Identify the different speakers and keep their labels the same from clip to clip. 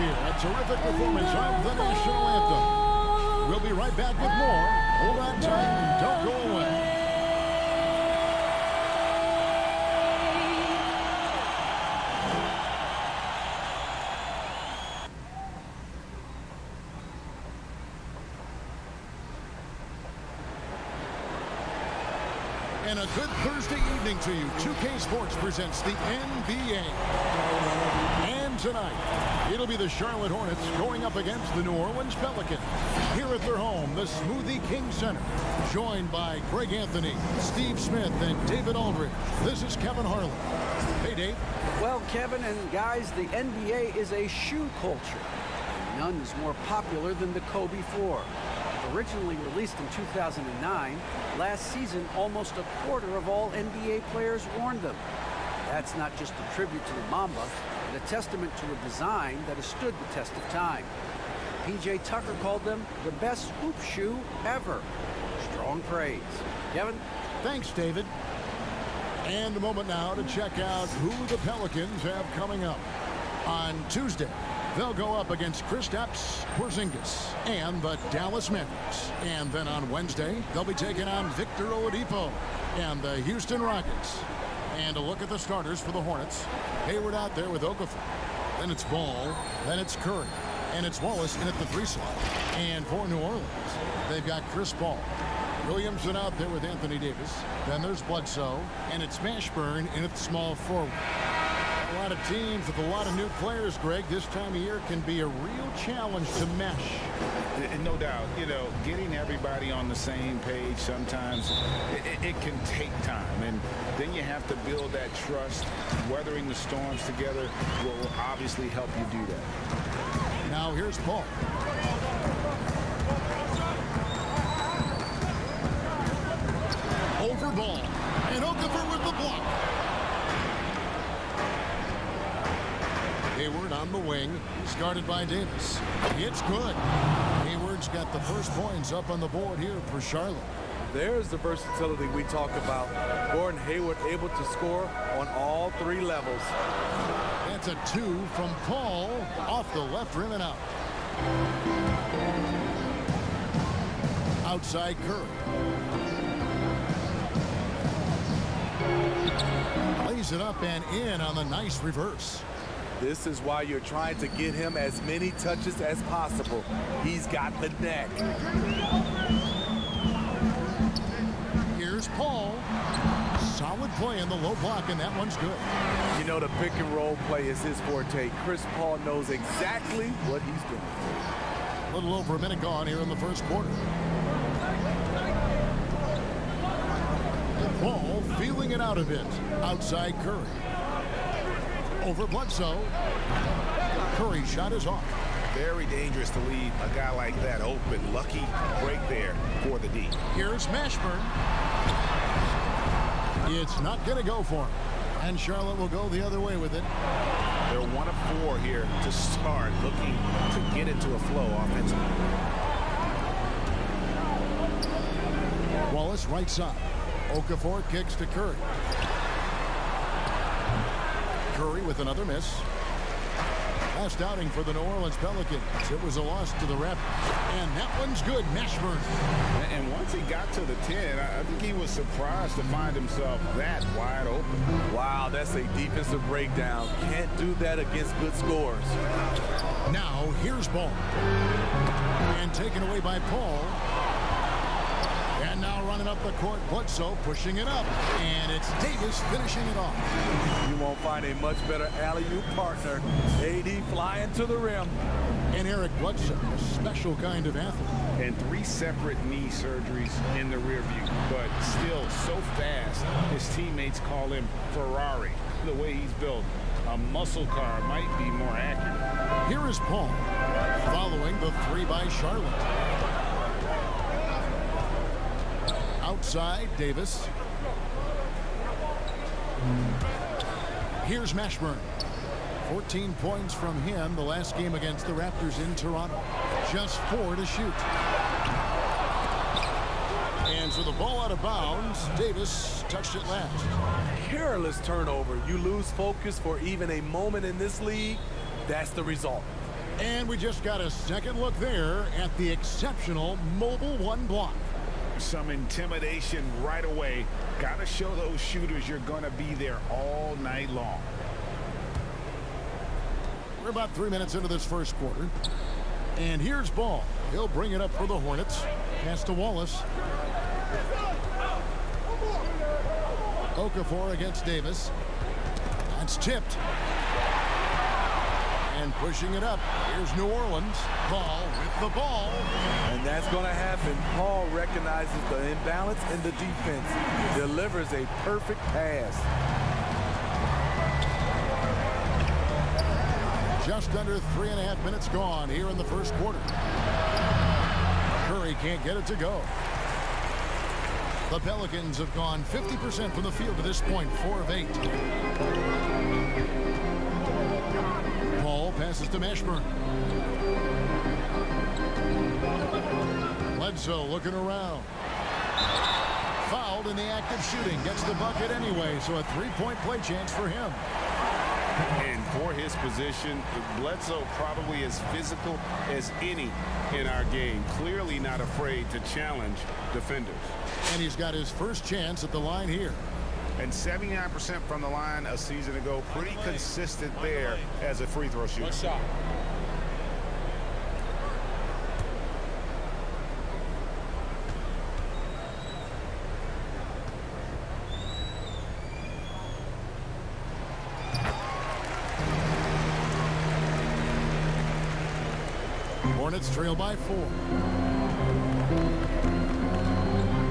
Speaker 1: here. A terrific performance of the national anthem. We'll be right back with more. Hold on tight and don't go away. And a good Thursday evening to you. 2K Sports presents the NBA. And tonight, it'll be the Charlotte Hornets going up against the New Orleans Pelicans. Here at their home, the Smoothie King Center. Joined by Greg Anthony, Steve Smith, and David Aldridge. This is Kevin Harlan. Hey, Dave.
Speaker 2: Well, Kevin and guys, the NBA is a shoe culture. None is more popular than the Kobe 4. Originally released in 2009, last season almost a quarter of all NBA players worn them. That's not just a tribute to the Mamba, but a testament to a design that has stood the test of time. P.J. Tucker called them the best hoop shoe ever. Strong praise. Kevin?
Speaker 1: Thanks, David. And a moment now to check out who the Pelicans have coming up. On Tuesday, they'll go up against Kristaps Porzingis and the Dallas Mavericks. And then on Wednesday, they'll be taking on Victor Oladipo and the Houston Rockets. And a look at the starters for the Hornets. Hayward out there with Okafor. Then it's Ball. Then it's Curry. And it's Wallace in at the 3 slot. And for New Orleans, they've got Chris Paul. Williamson out there with Anthony Davis. Then there's Bledsoe. And it's Mashburn in at the small forward. A lot of teams with a lot of new players, Greg, this time of year can be a real challenge to mesh.
Speaker 3: No doubt. You know, getting everybody on the same page sometimes, it can take time. And then you have to build that trust. Weathering the storms together will obviously help you do that.
Speaker 1: Now here's Paul. Over Ball. And Okafor with the block. Hayward on the wing, started by Davis. It's good. Hayward's got the first points up on the board here for Charlotte.
Speaker 4: There's the versatility we talk about. Gordon Hayward able to score on all 3 levels.
Speaker 1: That's a 2 from Paul off the left rim and out. Outside Curry. Lays it up and in on the nice reverse.
Speaker 4: This is why you're trying to get him as many touches as possible. He's got the neck.
Speaker 1: Here's Paul. Solid play in the low block, and that one's good.
Speaker 4: You know, the pick and roll play is his forte. Chris Paul knows exactly what he's doing.
Speaker 1: A little over a minute gone here in the first quarter. Paul feeling it out a bit. Outside Curry. Over Bledsoe. Curry shot is off.
Speaker 3: Very dangerous to leave a guy like that open. Lucky break there for the D.
Speaker 1: Here's Mashburn. It's not going to go for him. And Charlotte will go the other way with it.
Speaker 3: They're 1 of 4 here to start, looking to get into a flow offensively.
Speaker 1: Wallace right side. Okafor kicks to Curry. Curry with another miss. Last outing for the New Orleans Pelicans. It was a loss to the Raptors. And that one's good. Mashburn.
Speaker 3: And once he got to the 10, I think he was surprised to find himself that wide open.
Speaker 4: Wow, that's a defensive breakdown. Can't do that against good scores.
Speaker 1: Now here's Ball. And taken away by Paul. And now running up the court, Bledsoe pushing it up. And it's Davis finishing it off.
Speaker 4: You won't find a much better alley-oop partner. AD flying to the rim.
Speaker 1: And Eric Bledsoe, a special kind of athlete.
Speaker 3: And 3 separate knee surgeries in the rear view. But still so fast, his teammates call him Ferrari. The way he's built, a muscle car might be more accurate.
Speaker 1: Here is Paul, following the 3 by Charlotte. Outside, Davis. Here's Mashburn. 14 points from him the last game against the Raptors in Toronto. Just 4 to shoot. And so the ball out of bounds. Davis touched it last.
Speaker 4: Careless turnover. You lose focus for even a moment in this league. That's the result.
Speaker 1: And we just got a second look there at the exceptional Mobile One block.
Speaker 3: Some intimidation right away. Got to show those shooters you're going to be there all night long.
Speaker 1: We're about 3 minutes into this first quarter. And here's Ball. He'll bring it up for the Hornets. Pass to Wallace. Okafor against Davis. That's tipped. And pushing it up. Here's New Orleans. Ball with the ball.
Speaker 4: And that's going to happen. Paul recognizes the imbalance in the defense. Delivers a perfect pass.
Speaker 1: Just under 3.5 minutes gone here in the first quarter. Curry can't get it to go. The Pelicans have gone 50% from the field to this point, 4 of 8. Paul passes to Mashburn. Bledsoe looking around. Fouled in the act of shooting. Gets the bucket anyway, so a three-point play chance for him.
Speaker 3: And for his position, Bledsoe probably as physical as any in our game. Clearly not afraid to challenge defenders.
Speaker 1: And he's got his first chance at the line here.
Speaker 3: And 79% from the line a season ago. Pretty consistent there as a free throw shooter.
Speaker 5: One shot.
Speaker 1: Hornets trail by 4.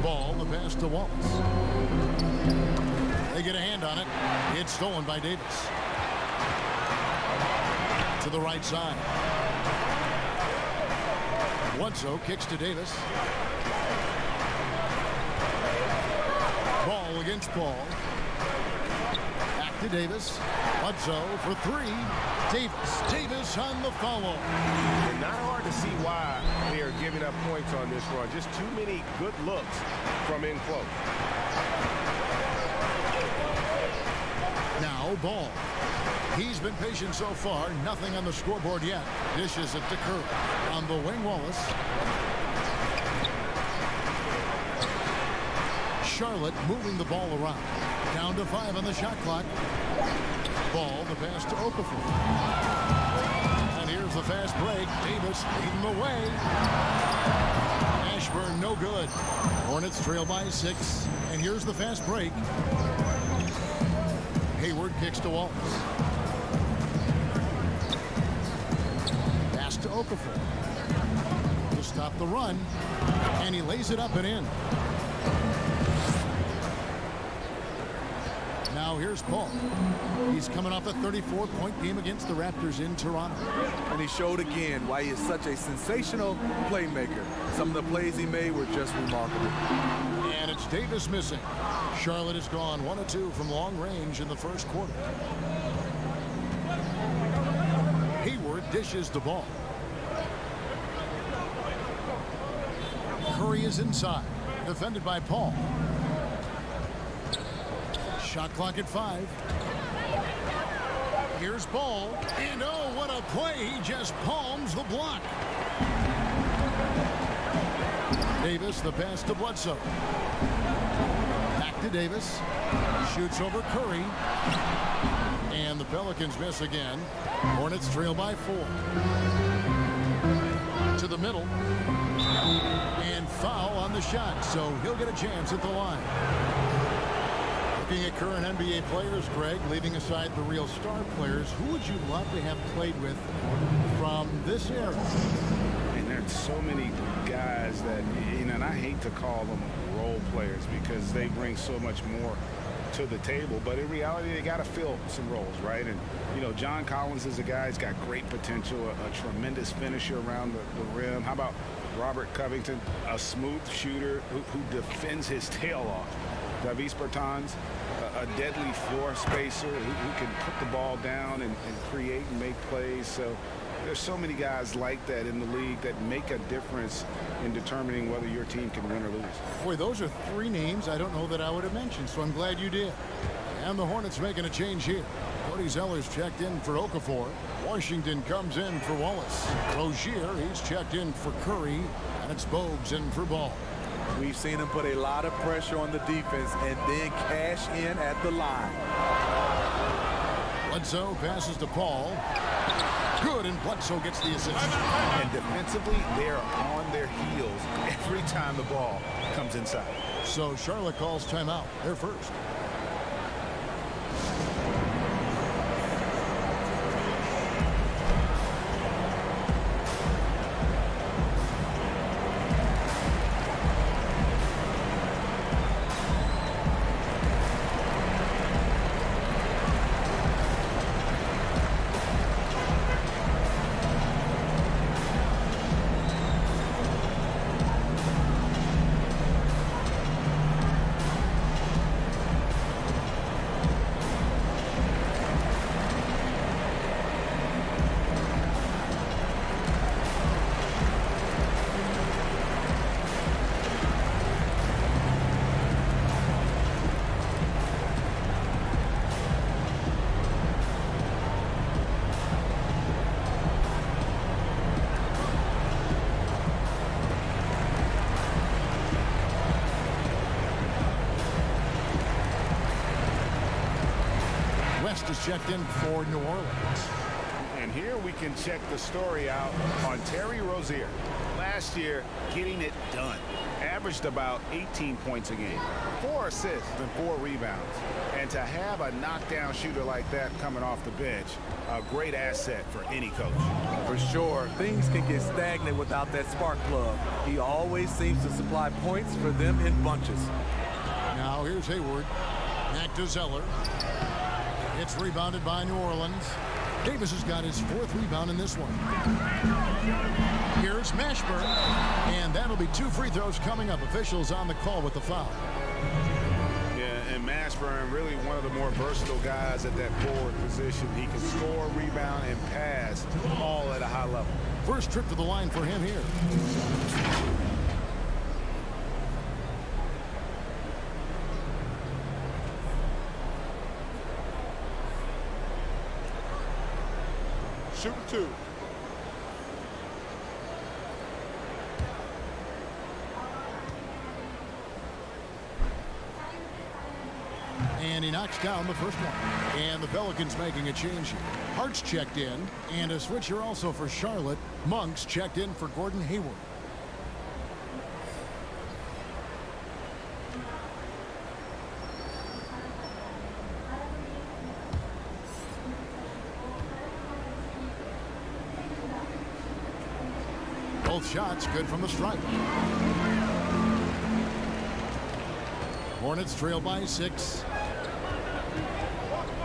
Speaker 1: Ball, the pass to Wallace. They get a hand on it. It's stolen by Davis. To the right side. Bledsoe kicks to Davis. Ball against Paul. Back to Davis. Bledsoe for 3. Davis on the follow.
Speaker 5: And not hard to see why they are giving up points on this run. Just too many good looks from in close.
Speaker 1: Now Ball. He's been patient so far. Nothing on the scoreboard yet. Dishes it to Curry. On the wing, Wallace. Charlotte moving the ball around. Down to 5 on the shot clock. Ball, the pass to Okafor. And here's the fast break. Davis leading the way. Ashburn no good. Hornets trail by 6. And here's the fast break. Hayward kicks to Wallace. Pass to Okafor. To stop the run. And he lays it up and in. Now here's Paul. He's coming off a 34-point game against the Raptors in Toronto.
Speaker 4: And he showed again why he is such a sensational playmaker. Some of the plays he made were just remarkable.
Speaker 1: And it's Davis missing. Charlotte has gone 1 of 2 from long range in the first quarter. Hayward dishes the ball. Curry is inside. Defended by Paul. Shot clock at 5. Here's Ball. And oh, what a play. He just palms the block. Davis, the pass to Bledsoe. Back to Davis. Shoots over Curry. And the Pelicans miss again. Hornets trail by 4. To the middle. And foul on the shot. So he'll get a chance at the line. Looking at current NBA players, Greg, leaving aside the real star players, who would you love to have played with from this era?
Speaker 3: And there's so many guys that, you know, and I hate to call them role players because they bring so much more to the table, but in reality they got to fill some roles, right? And you know, John Collins is a guy who's got great potential, a tremendous finisher around the rim. How about Robert Covington, a smooth shooter who defends his tail off? Davis Bertans, a deadly floor spacer who can put the ball down and create and make plays. So there's so many guys like that in the league that make a difference in determining whether your team can win or lose.
Speaker 1: Boy, those are 3 names I don't know that I would have mentioned, so I'm glad you did. And the Hornets making a change here. Cody Zeller's checked in for Okafor. Washington comes in for Wallace. Rozier, he's checked in for Curry. And it's Bogues in for Ball.
Speaker 4: We've seen him put a lot of pressure on the defense and then cash in at the line.
Speaker 1: Bledsoe passes to Paul. Good, and Bledsoe gets the assist.
Speaker 3: And defensively, they're on their heels every time the ball comes inside.
Speaker 1: So Charlotte calls timeout. They're first. West is checked in for New Orleans.
Speaker 3: And here we can check the story out on Terry Rozier. Last year, getting it done. Averaged about 18 points a game, 4 assists and 4 rebounds. And to have a knockdown shooter like that coming off the bench, a great asset for any coach.
Speaker 4: For sure, things can get stagnant without that spark plug. He always seems to supply points for them in bunches.
Speaker 1: Now here's Hayward. Back to Zeller. It's rebounded by New Orleans. Davis has got his 4th rebound in this one. Here's Mashburn. And that'll be 2 free throws coming up. Officials on the call with the foul.
Speaker 3: Yeah, and Mashburn, really one of the more versatile guys at that forward position. He can score, rebound, and pass all at a high level.
Speaker 1: First trip to the line for him here.
Speaker 5: Shoot 2.
Speaker 1: And he knocks down the first one. And the Pelicans making a change here. Hart's checked in. And a switcher also for Charlotte. Monk's checked in for Gordon Hayward. Both shots good from the stripe. Hornets trail by 6.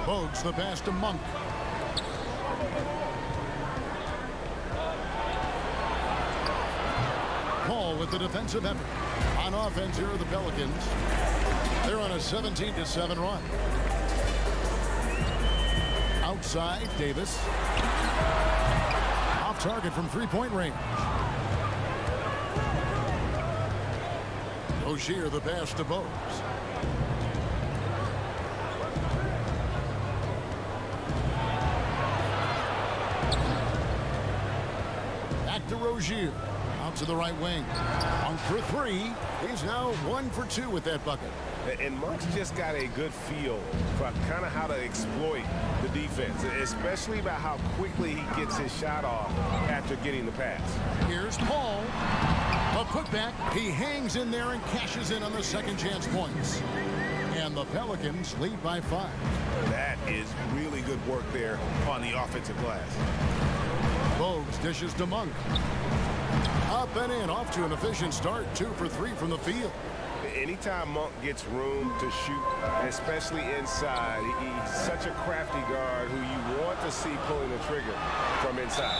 Speaker 1: Bogues the pass to Monk. Paul with the defensive effort. On offense here are the Pelicans. They're on a 17-7 run. Outside, Davis. Off target from three-point range. Rozier the pass to Bogues. Back to Rozier. Out to the right wing. Monk for 3. He's now 1 for 2 with that bucket.
Speaker 5: And Monk's just got a good feel for kind of how to exploit the defense, especially about how quickly he gets his shot off after getting the pass.
Speaker 1: Here's Paul. A putback. He hangs in there and cashes in on the second chance points. And the Pelicans lead by 5.
Speaker 5: That is really good work there on the offensive glass.
Speaker 1: Bogues dishes to Monk. Up and in, off to an efficient start. 2 for 3 from the field.
Speaker 5: Anytime Monk gets room to shoot, especially inside, he's such a crafty guard who you want to see pulling the trigger from inside.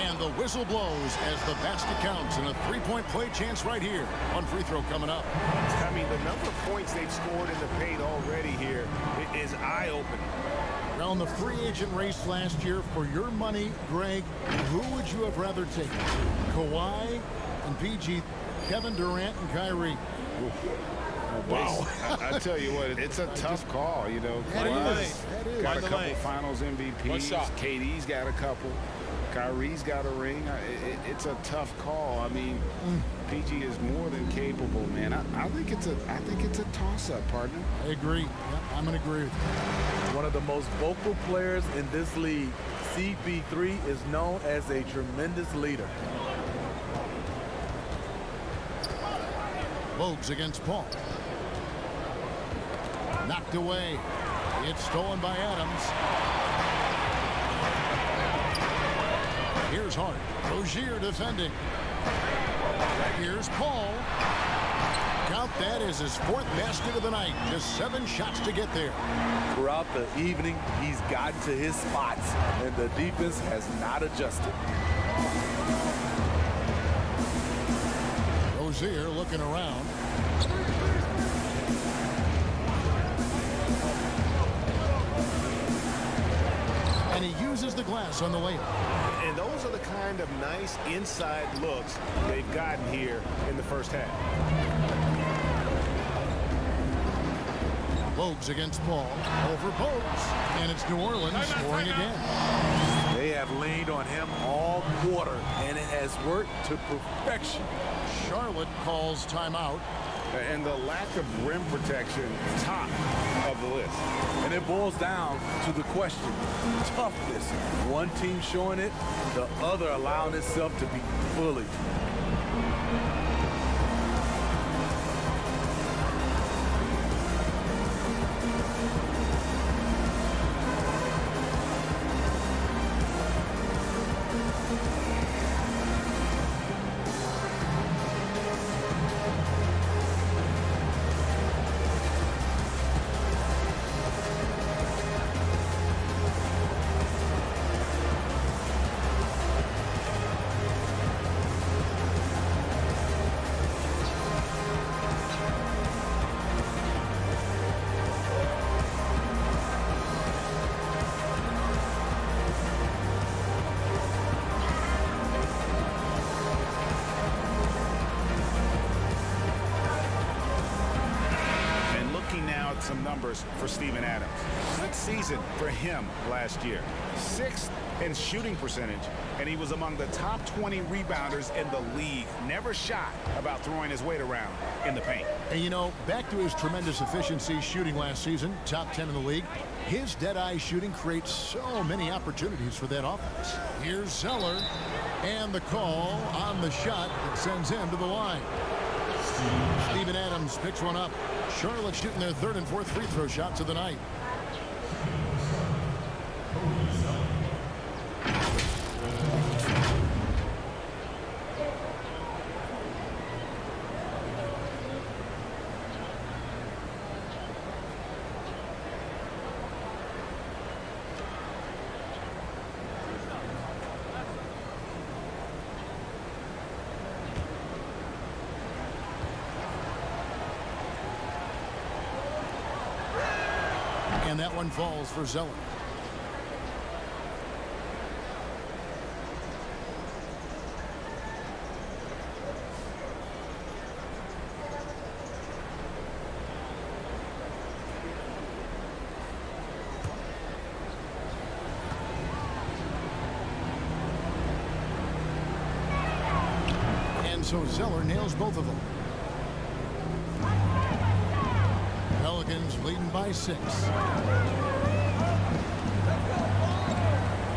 Speaker 1: And the whistle blows as the basket counts, and a 3-point play chance right here. 1 free throw coming up.
Speaker 5: I mean, the number of points they've scored in the paint already here is eye-opening.
Speaker 1: Around the free agent race last year, for your money, Greg, who would you have rather taken? Kawhi and PG, Kevin Durant and Kyrie.
Speaker 3: Wow. I tell you what, it's a tough call, you know.
Speaker 1: That
Speaker 3: Kawhi's
Speaker 1: is. That is.
Speaker 3: got a
Speaker 6: Find the
Speaker 3: couple
Speaker 6: lane.
Speaker 3: finals
Speaker 6: One
Speaker 3: MVPs.
Speaker 6: shot.
Speaker 3: KD's got a couple. Kyrie's got a ring. It's a tough call. I mean, PG is more than capable, man. I think it's a toss-up, partner.
Speaker 1: I agree. Yep, I'm going to agree with you.
Speaker 4: One of the most vocal players in this league, CP3 is known as a tremendous leader.
Speaker 1: Bogues against Paul. Knocked away. It's stolen by Adams. Here's Hart. Rozier defending. Here's Paul. Count that as his 4th basket of the night. Just 7 shots to get there.
Speaker 4: Throughout the evening, he's gotten to his spots, and the defense has not adjusted.
Speaker 1: Rozier looking around. And he uses the glass on the layup.
Speaker 5: And those are the kind of nice inside looks they've gotten here in the first half.
Speaker 1: Bogues against Paul. Over Bogues. And it's New Orleans scoring again.
Speaker 4: They have leaned on him all quarter, and it has worked to perfection.
Speaker 1: Charlotte calls timeout.
Speaker 3: And the lack of rim protection, top of the list.
Speaker 4: And it boils down to the question, toughness. One team showing it, the other allowing itself to be bullied.
Speaker 3: Some numbers for Steven Adams. Good season for him last year. 6th in shooting percentage, and he was among the top 20 rebounders in the league. Never shy about throwing his weight around in the paint.
Speaker 1: And you know, back to his tremendous efficiency shooting last season, top 10 in the league, his dead-eye shooting creates so many opportunities for that offense. Here's Zeller, and the call on the shot that sends him to the line. Steven Adams picks one up. Charlotte shooting their 3rd and 4th free throw shots of the night. And that one falls for Zeller. And so Zeller nails both of them. Pelicans leading by 6.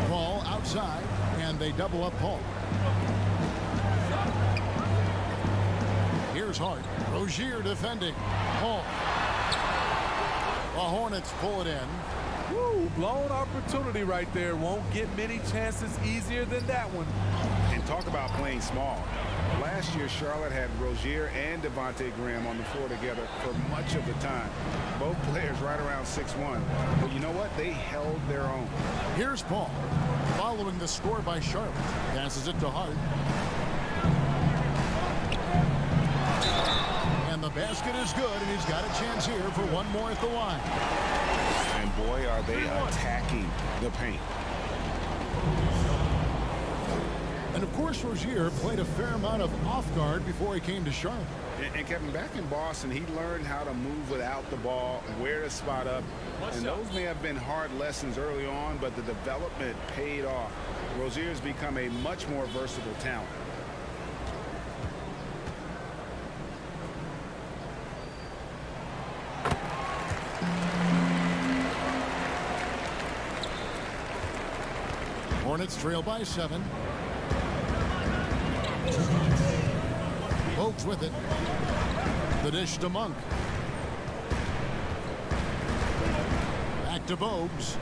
Speaker 1: Paul outside, and they double up Paul. Here's Hart. Rozier defending. Paul. The Hornets pull it in.
Speaker 4: Woo, blown opportunity right there. Won't get many chances easier than that one.
Speaker 3: And talk about playing small. Last year, Charlotte had Rozier and Devontae Graham on the floor together for much of the time. Both players right around 6'1". But you know what? They held their own.
Speaker 1: Here's Paul. Following the score by Charlotte. Passes it to Hart. And the basket is good, and he's got a chance here for one more at the line.
Speaker 3: And boy, are they attacking the paint.
Speaker 1: And of course, Rozier played a fair amount of off guard before he came to Charlotte.
Speaker 3: And Kevin, back in Boston, he learned how to move without the ball, where to spot up. And those may have been hard lessons early on, but the development paid off. Rozier's become a much more versatile talent.
Speaker 1: Hornets trail by 7. Bogues with it. The dish to Monk. Back to Bogues.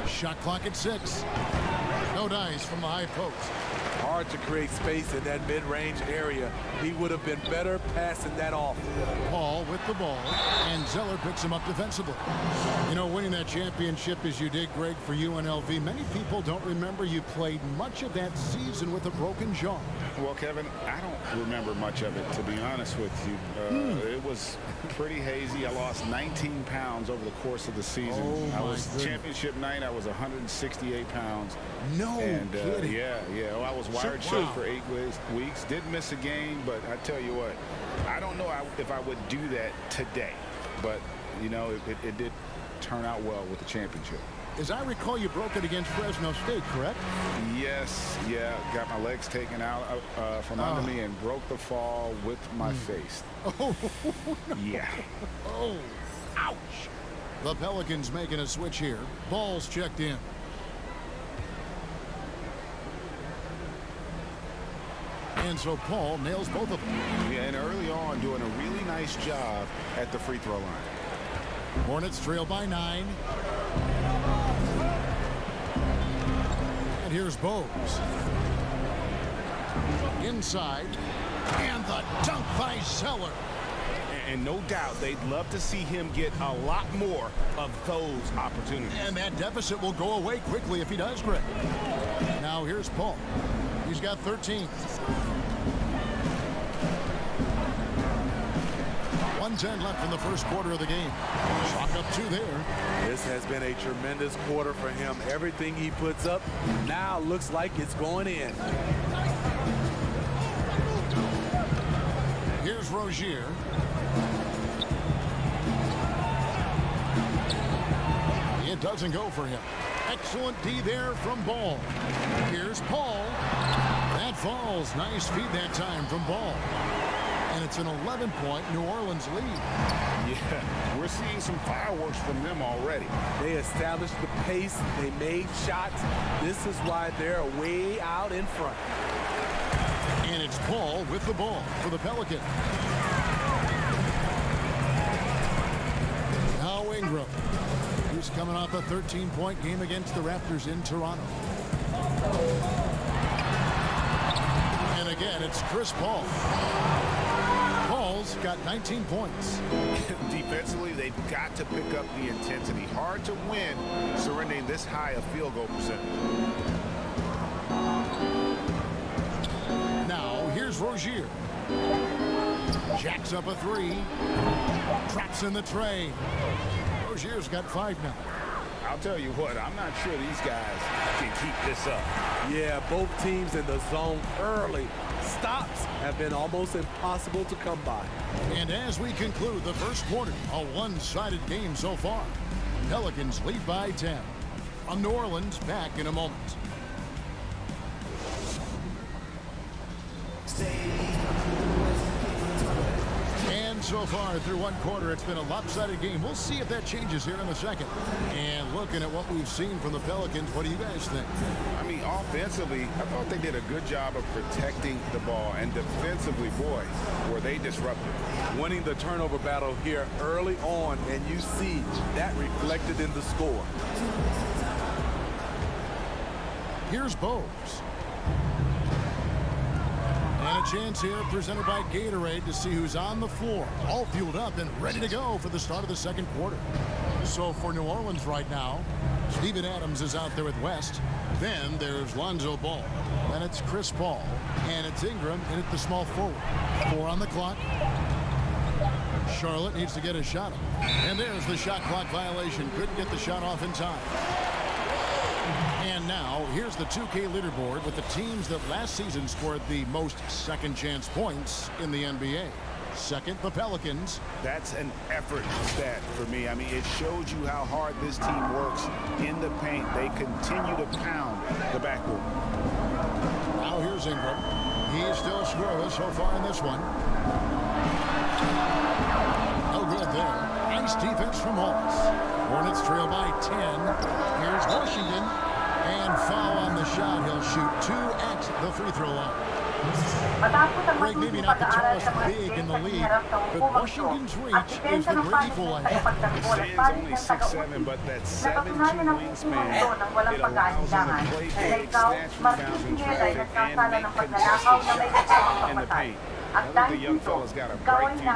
Speaker 1: Shot clock at 6. No dice from the high post.
Speaker 4: Hard to create space in that mid-range area. He would have been better passing that off.
Speaker 1: Paul with the ball, and Zeller picks him up defensively. You know, winning that championship as you did, Greg, for UNLV, many people don't remember you played much of that season with a broken jaw.
Speaker 3: Well, Kevin, I don't remember much of it, to be honest with you. It was pretty hazy. I lost 19 pounds over the course of the season.
Speaker 1: Oh,
Speaker 3: I was
Speaker 1: goodness.
Speaker 3: Championship night, I was 168 pounds.
Speaker 1: No kidding.
Speaker 3: Yeah. Well, I was wired
Speaker 1: So-
Speaker 3: shut
Speaker 1: wow.
Speaker 3: for 8 weeks. Did miss a game, but I tell you what, I don't know if I would do that today. But, you know, it did turn out well with the championship.
Speaker 1: As I recall, you broke it against Fresno State, correct?
Speaker 3: Yes, yeah. Got my legs taken out from under me and broke the fall with my face.
Speaker 1: Oh,
Speaker 3: Yeah.
Speaker 1: oh, ouch. The Pelicans making a switch here. Ball's checked in. And so Paul nails both of them.
Speaker 3: Yeah, and early on doing a really nice job at the free throw line.
Speaker 1: Hornets trail by 9. And here's Bogues. Inside. And the dunk by Zeller.
Speaker 3: And no doubt they'd love to see him get a lot more of those opportunities.
Speaker 1: And that deficit will go away quickly if he does, Greg. Now here's Paul. He's got 13. 1:10 left in the first quarter of the game. Chalk up 2 there.
Speaker 4: This has been a tremendous quarter for him. Everything he puts up now looks like it's going in.
Speaker 1: Here's Rozier. It doesn't go for him. Excellent D there from Ball. Here's Paul. That falls. Nice feed that time from Ball. And it's an 11-point New Orleans lead.
Speaker 3: Yeah, we're seeing some fireworks from them already.
Speaker 4: They established the pace. They made shots. This is why they're way out in front.
Speaker 1: And it's Paul with the ball for the Pelicans. Now Ingram. He's coming off a 13-point game against the Raptors in Toronto. And again, it's Chris Paul. Paul's got 19 points.
Speaker 3: Defensively, they've got to pick up the intensity. Hard to win surrendering this high a field goal percentage.
Speaker 1: Now, here's Rozier. Jacks up a 3. Traps in the tray. Rozier's got 5 now.
Speaker 3: I'll tell you what, I'm not sure these guys can keep this up.
Speaker 4: Yeah, both teams in the zone early. Stops have been almost impossible to come by.
Speaker 1: And as we conclude the first quarter, a one-sided game so far. Pelicans lead by 10. From New Orleans, back in a moment. And so far through one quarter, it's been a lopsided game. We'll see if that changes here in the second. And looking at what we've seen from the Pelicans, what do you guys think?
Speaker 3: I mean, offensively, I thought they did a good job of protecting the ball. And defensively, boy, were they disruptive.
Speaker 4: Winning the turnover battle here early on, and you see that reflected in the score.
Speaker 1: Here's Bogues. And a chance here presented by Gatorade to see who's on the floor. All fueled up and ready to go for the start of the second quarter. So for New Orleans right now, Steven Adams is out there with West. Then there's Lonzo Ball. Then it's Chris Paul. And it's Ingram in at the small forward. 4 on the clock. Charlotte needs to get a shot up. And there's the shot clock violation. Couldn't get the shot off in time. And now, here's the 2K leaderboard with the teams that last season scored the most second-chance points in the NBA. Second, the Pelicans.
Speaker 3: That's an effort stat for me. I mean, it shows you how hard this team works in the paint. They continue to pound the backboard.
Speaker 1: Now here's Ingram. He's still scoreless so far in this one. No good there. Nice defense from Holmes. Hornets trail by 10. Here's Washington. And foul on the shot. He'll shoot 2 at the free throw line. Greg, maybe not the tallest big in the league, but Washington's reach is the great equalizer.
Speaker 3: Sam's only 6'7", but that 7'2" wingspan, it allows him to play big, snatch rebounds in traffic, and make consistent shots in the paint. I think the young fella's got a bright future.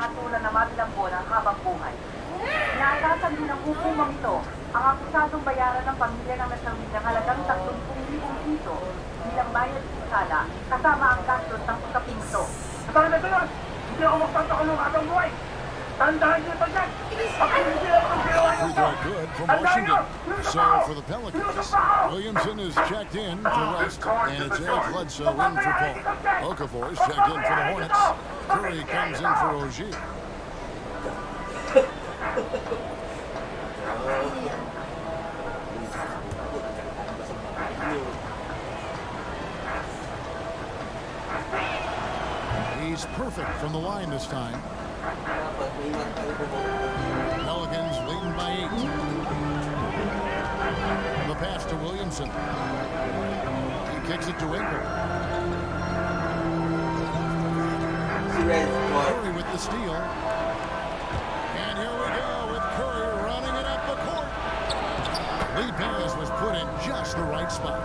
Speaker 6: Inaatasan din ng hukumang ito ang akusadong bayaran ng pamilya ng nasawi ng halagang 30,000 piso bilang bayad sa sala kasama ang gastos ng usaping ito. Kasama na ito yun! Hindi ako magpapakaulong atang buhay! Tandaan nyo ito dyan!
Speaker 1: Free throw good from Washington. So for the Pelicans, Williamson is checked in for rest, and it's Eric Bledsoe in for Paul. Okafor is checked in for the Hornets. Curry comes in for Ogier. He's perfect from the line this time. Pelicans leading by 8. The pass to Williamson. He kicks it to Ingram. Curry with the steal. And here we go with Curry running it up the court. Lee Perez was put in just the right spot.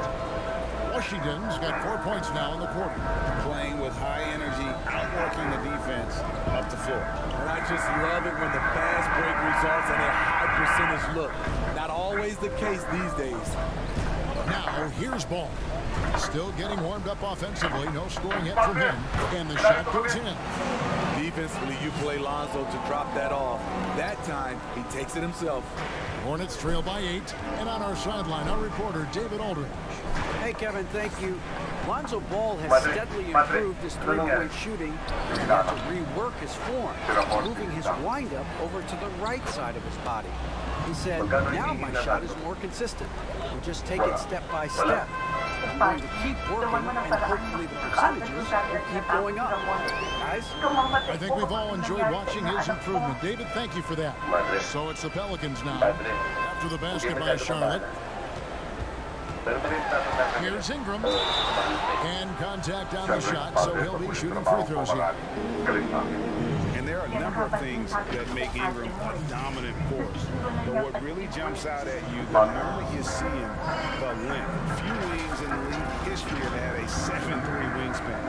Speaker 1: Washington's got 4 points now in the quarter.
Speaker 3: Playing with high energy, outworking the defense up the floor.
Speaker 4: And I just love it when the fast break results in a high percentage look. Not always the case these days.
Speaker 1: Now here's Ball. Still getting warmed up offensively. No scoring yet from him. And the shot goes in.
Speaker 4: Defensively, you play Lonzo to drop that off. That time, he takes it himself.
Speaker 1: Hornets trail by 8. And on our sideline, our reporter, David Aldridge.
Speaker 2: Hey, Kevin, thank you. Lonzo Ball has steadily improved his three-point shooting and had to rework his form, moving his windup over to the right side of his body. He said, now my shot is more consistent. We just take it step by step. I'm going to keep working, and hopefully the percentages will keep going up. Guys?
Speaker 1: I think we've all enjoyed watching his improvement. David, thank you for that. So it's the Pelicans now. After the basket by Charlotte. Here's Ingram. And contact on the shot, so he'll be shooting free throws here.
Speaker 3: And there are a number of things that make Ingram a dominant force. But what really jumps out at you the moment you see him, the length. Few wings in league history have had a 7'3" wingspan.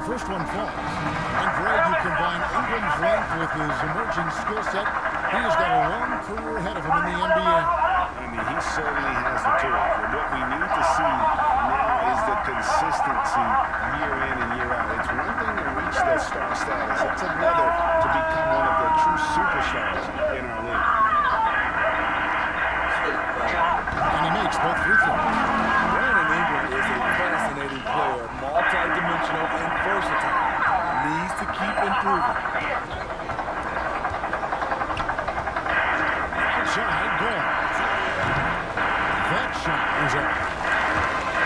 Speaker 1: First one falls. And Greg, you combine Ingram's length with his emerging skill set. He has got a long career ahead of him in the NBA.
Speaker 3: I mean, he certainly has the tools. But what we need to see now is the consistency year in and year out. It's one thing to reach that star status. It's another to become one of the true superstars in our league.
Speaker 1: And he makes both free throws.
Speaker 4: Brandon Ingram is a fascinating player, multi-dimensional and versatile. Needs to keep improving.
Speaker 1: Outside goal. That shot is up.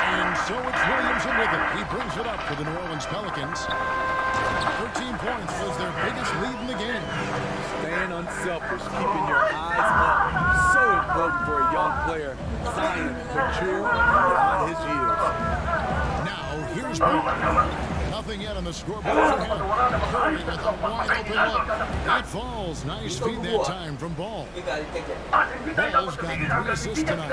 Speaker 1: And so it's Williamson with it. He brings it up for the New Orleans Pelicans. 13 points was their biggest lead in the game.
Speaker 4: Staying unselfish, keeping your eyes up. So important for a young player. Zion, mature, beyond his years.
Speaker 1: Now, here's Ball. Nothing yet on the scoreboard for him. Curry with a wide open look. That falls. Nice feed that time from Ball. Ball's got 3 assists tonight.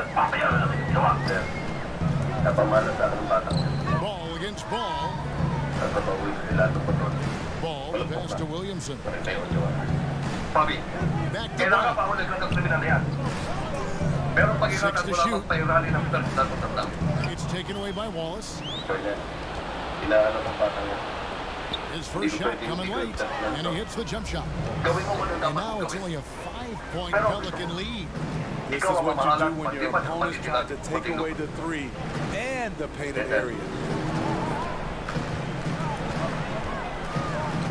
Speaker 1: Ball against Ball. Ball, the pass to Williamson.
Speaker 7: Papi,
Speaker 1: Back to
Speaker 7: kailangan pa
Speaker 1: Ball.
Speaker 7: ako nagkakriminal yan. Pero pag ikaw
Speaker 1: 6 to
Speaker 7: nagmula
Speaker 1: shoot.
Speaker 7: tayo rally ng tatang.
Speaker 1: It's taken away by Wallace.
Speaker 7: Inaano ng batang yan.
Speaker 1: His first shot coming late, and he hits the jump shot.
Speaker 7: Gawin mo muna
Speaker 1: And
Speaker 7: dapat
Speaker 1: now it's
Speaker 7: gawin.
Speaker 1: only a 5-point Pelican lead.
Speaker 4: This is what you do when your opponents try to take away the three and the painted area.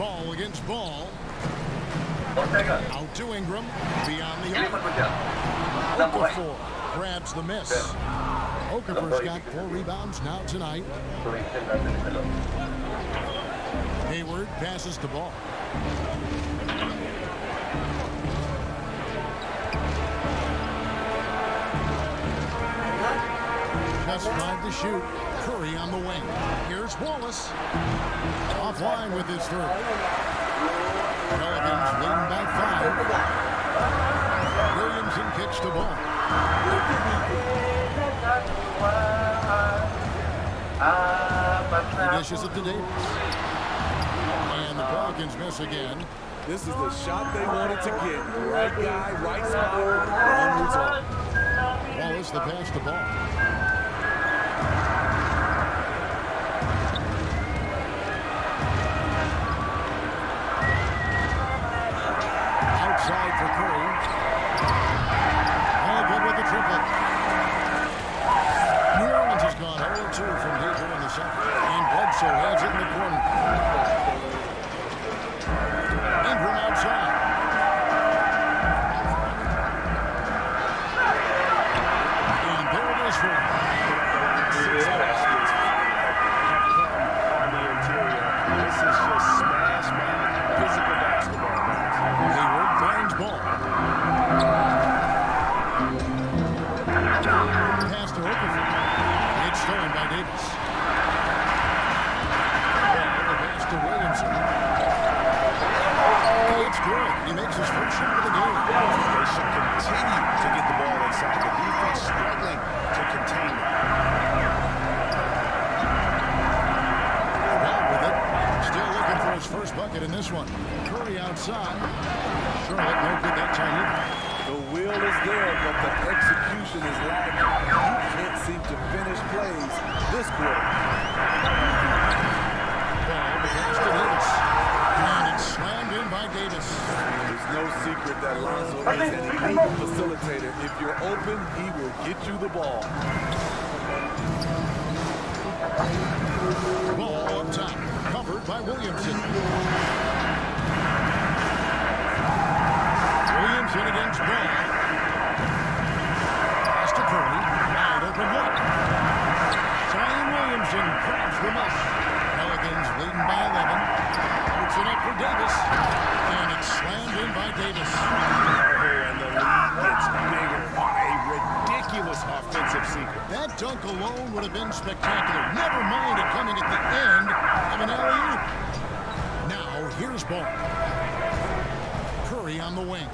Speaker 1: Ball against Ball.
Speaker 7: Ortega,
Speaker 1: Out to Ingram. Beyond the
Speaker 7: ilipat
Speaker 1: arc.
Speaker 7: mo siya. Alam mo kayo.
Speaker 1: Okafor grabs the miss. Okafor's got 4 rebounds now tonight.
Speaker 7: Tulisin natin sa loob.
Speaker 1: Hayward passes the ball. Just 5 to shoot. Curry on the wing. Here's Wallace. Offline with his third. Pelicans leading by 5. Williamson kicks the ball. He dishes it to Davis. And the Pelicans miss again.
Speaker 4: This is the shot they wanted to get. Right guy, right spot, wrong result.
Speaker 1: Wallace the pass to Ball. Outside for Curry. All good with the triple. New Orleans has gone 0-2 from deeper in the second. And Bledsoe has it in the corner. Ingram outside. And there it is for him.
Speaker 5: 6 baskets, 5 have come on the interior. This is just smash mouth physical basketball, guys.
Speaker 1: Hayward finds Ball. Pass to Okafor. It's stolen by Davis. Ball, the pass to Williamson. It's good. He makes his first shot of the game.
Speaker 5: They should continue to get the ball inside. The defense struggling to contain it.
Speaker 1: Ball with it. Still looking for his first bucket in this one. Curry outside. Charlotte no good that time either.
Speaker 4: The will is there, but the execution is lagging. You can't seem to finish plays this quarter.
Speaker 1: Ball, the pass to Davis. And it's slammed in by Davis.
Speaker 4: There's no secret that Lonzo is an elite facilitator. If you're open, he will get you the ball.
Speaker 1: Ball up top. Covered by Williamson. Williamson against Ball. Pass to Curry. Wide open look. Zion Williamson grabs the miss. Pelicans leading by 11. Puts it up for Davis. And it's slammed in by Davis.
Speaker 5: And the lead gets bigger on a ridiculous offensive sequence.
Speaker 1: That dunk alone would have been spectacular. Never mind it coming at the end of an alley-oop. Now, here's Ball. Curry on the wing.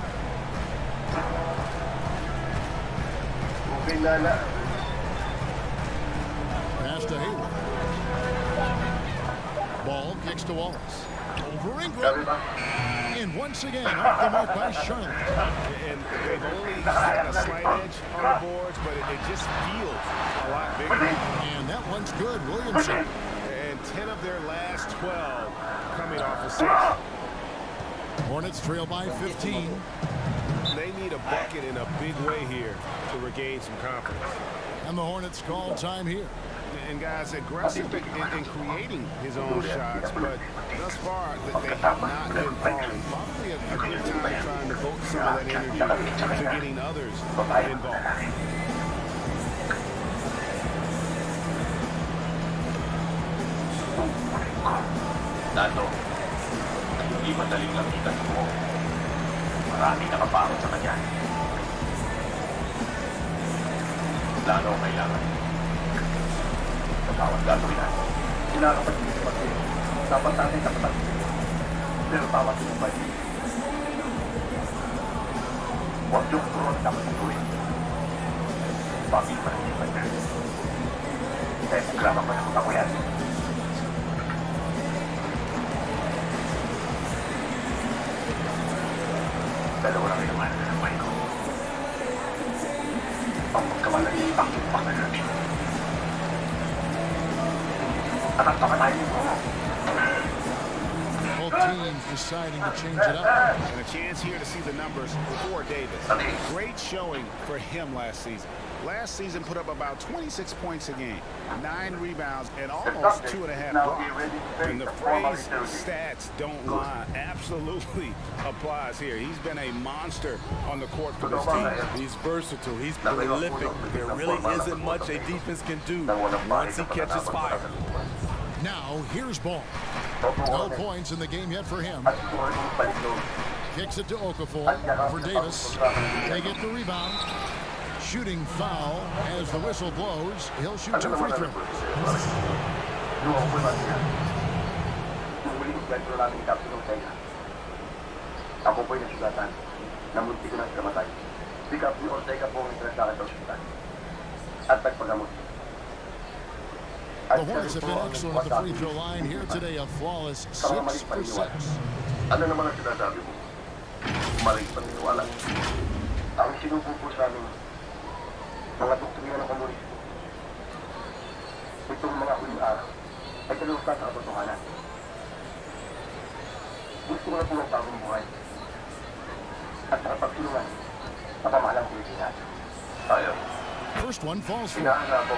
Speaker 1: Pass to Hayward. Ball kicks to Wallace. Over Ingram. And once again, off the mark by Charlotte.
Speaker 5: And they've only set a slight edge on the boards, but it just feels a lot bigger.
Speaker 1: And that one's good, Williamson.
Speaker 5: And 10 of their last 12 coming off of 6.
Speaker 1: Hornets trail by 15.
Speaker 5: They need a bucket in a big way here to regain some confidence.
Speaker 1: And the Hornets call time here.
Speaker 5: And guys, aggressive in creating his own shots, but thus far they have not been falling. Probably a good time trying to devote some of that energy to getting others involved.
Speaker 7: Nando, hindi madaling lapitan mo. Maraming nakapakot sa kanya. Lalo kailangan. Sa bawat gagawin natin. Kinakapatid sa pag-ibig. Dapat natin kapatid. Pero bawat sinumpay. Huwag yung turon dapat ituloy. Bakit pa rin yung pag-ibig? Kaya programa pa ng ako yan.
Speaker 1: Both teams deciding to change it up.
Speaker 3: And a chance here to see the numbers for Davis. Great showing for him last season. Last season put up about 26 points a game, 9 rebounds, and almost 2.5 blocks. And the phrase stats don't lie absolutely applies here. He's been a monster on the court for this team.
Speaker 4: He's versatile. He's prolific. There really isn't much a defense can do once he catches fire.
Speaker 1: Now, here's Ball. No points in the game yet for him. Kicks it to Okafor for Davis. They get the rebound. Shooting foul as the whistle blows. He'll shoot 2 free throws.
Speaker 7: Ako po'y nasugatan na munti ko ng kamatay. Pick up ni Ortega po ang pinagdakad sa ospital. At nagpagamot.
Speaker 1: The Hornets have been excellent at the free throw line here today. A flawless 6 for 6.
Speaker 7: Ano naman ang sinasabi mo? Maling paniniwala. Ang sinubuko sa amin, mga doktrina ng komunismo. Itong mga huling araw ay kalukas sa katotohanan. Gusto ko na po ng bagong buhay. At sa pagtulungan, napamahalang Pilipinas. Tayo.
Speaker 1: First one falls for.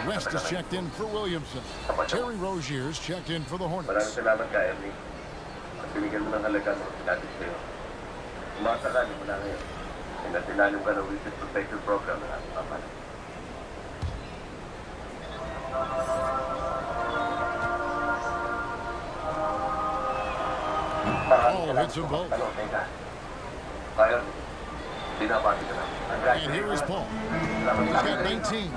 Speaker 1: West is checked in for Williamson. Terry Rozier's checked in for the
Speaker 7: Maraming
Speaker 1: Hornets.
Speaker 7: salamat ka, Ernie. At binigyan mo ng halaga ng sinabi sa'yo. Umasakali mo na ngayon. Ay natinalim ka ng Witness Protection Program ng ating papan.
Speaker 1: Oh, hits them both.
Speaker 7: Kaya, binabati ka na.
Speaker 1: And here is Paul. He's got 19.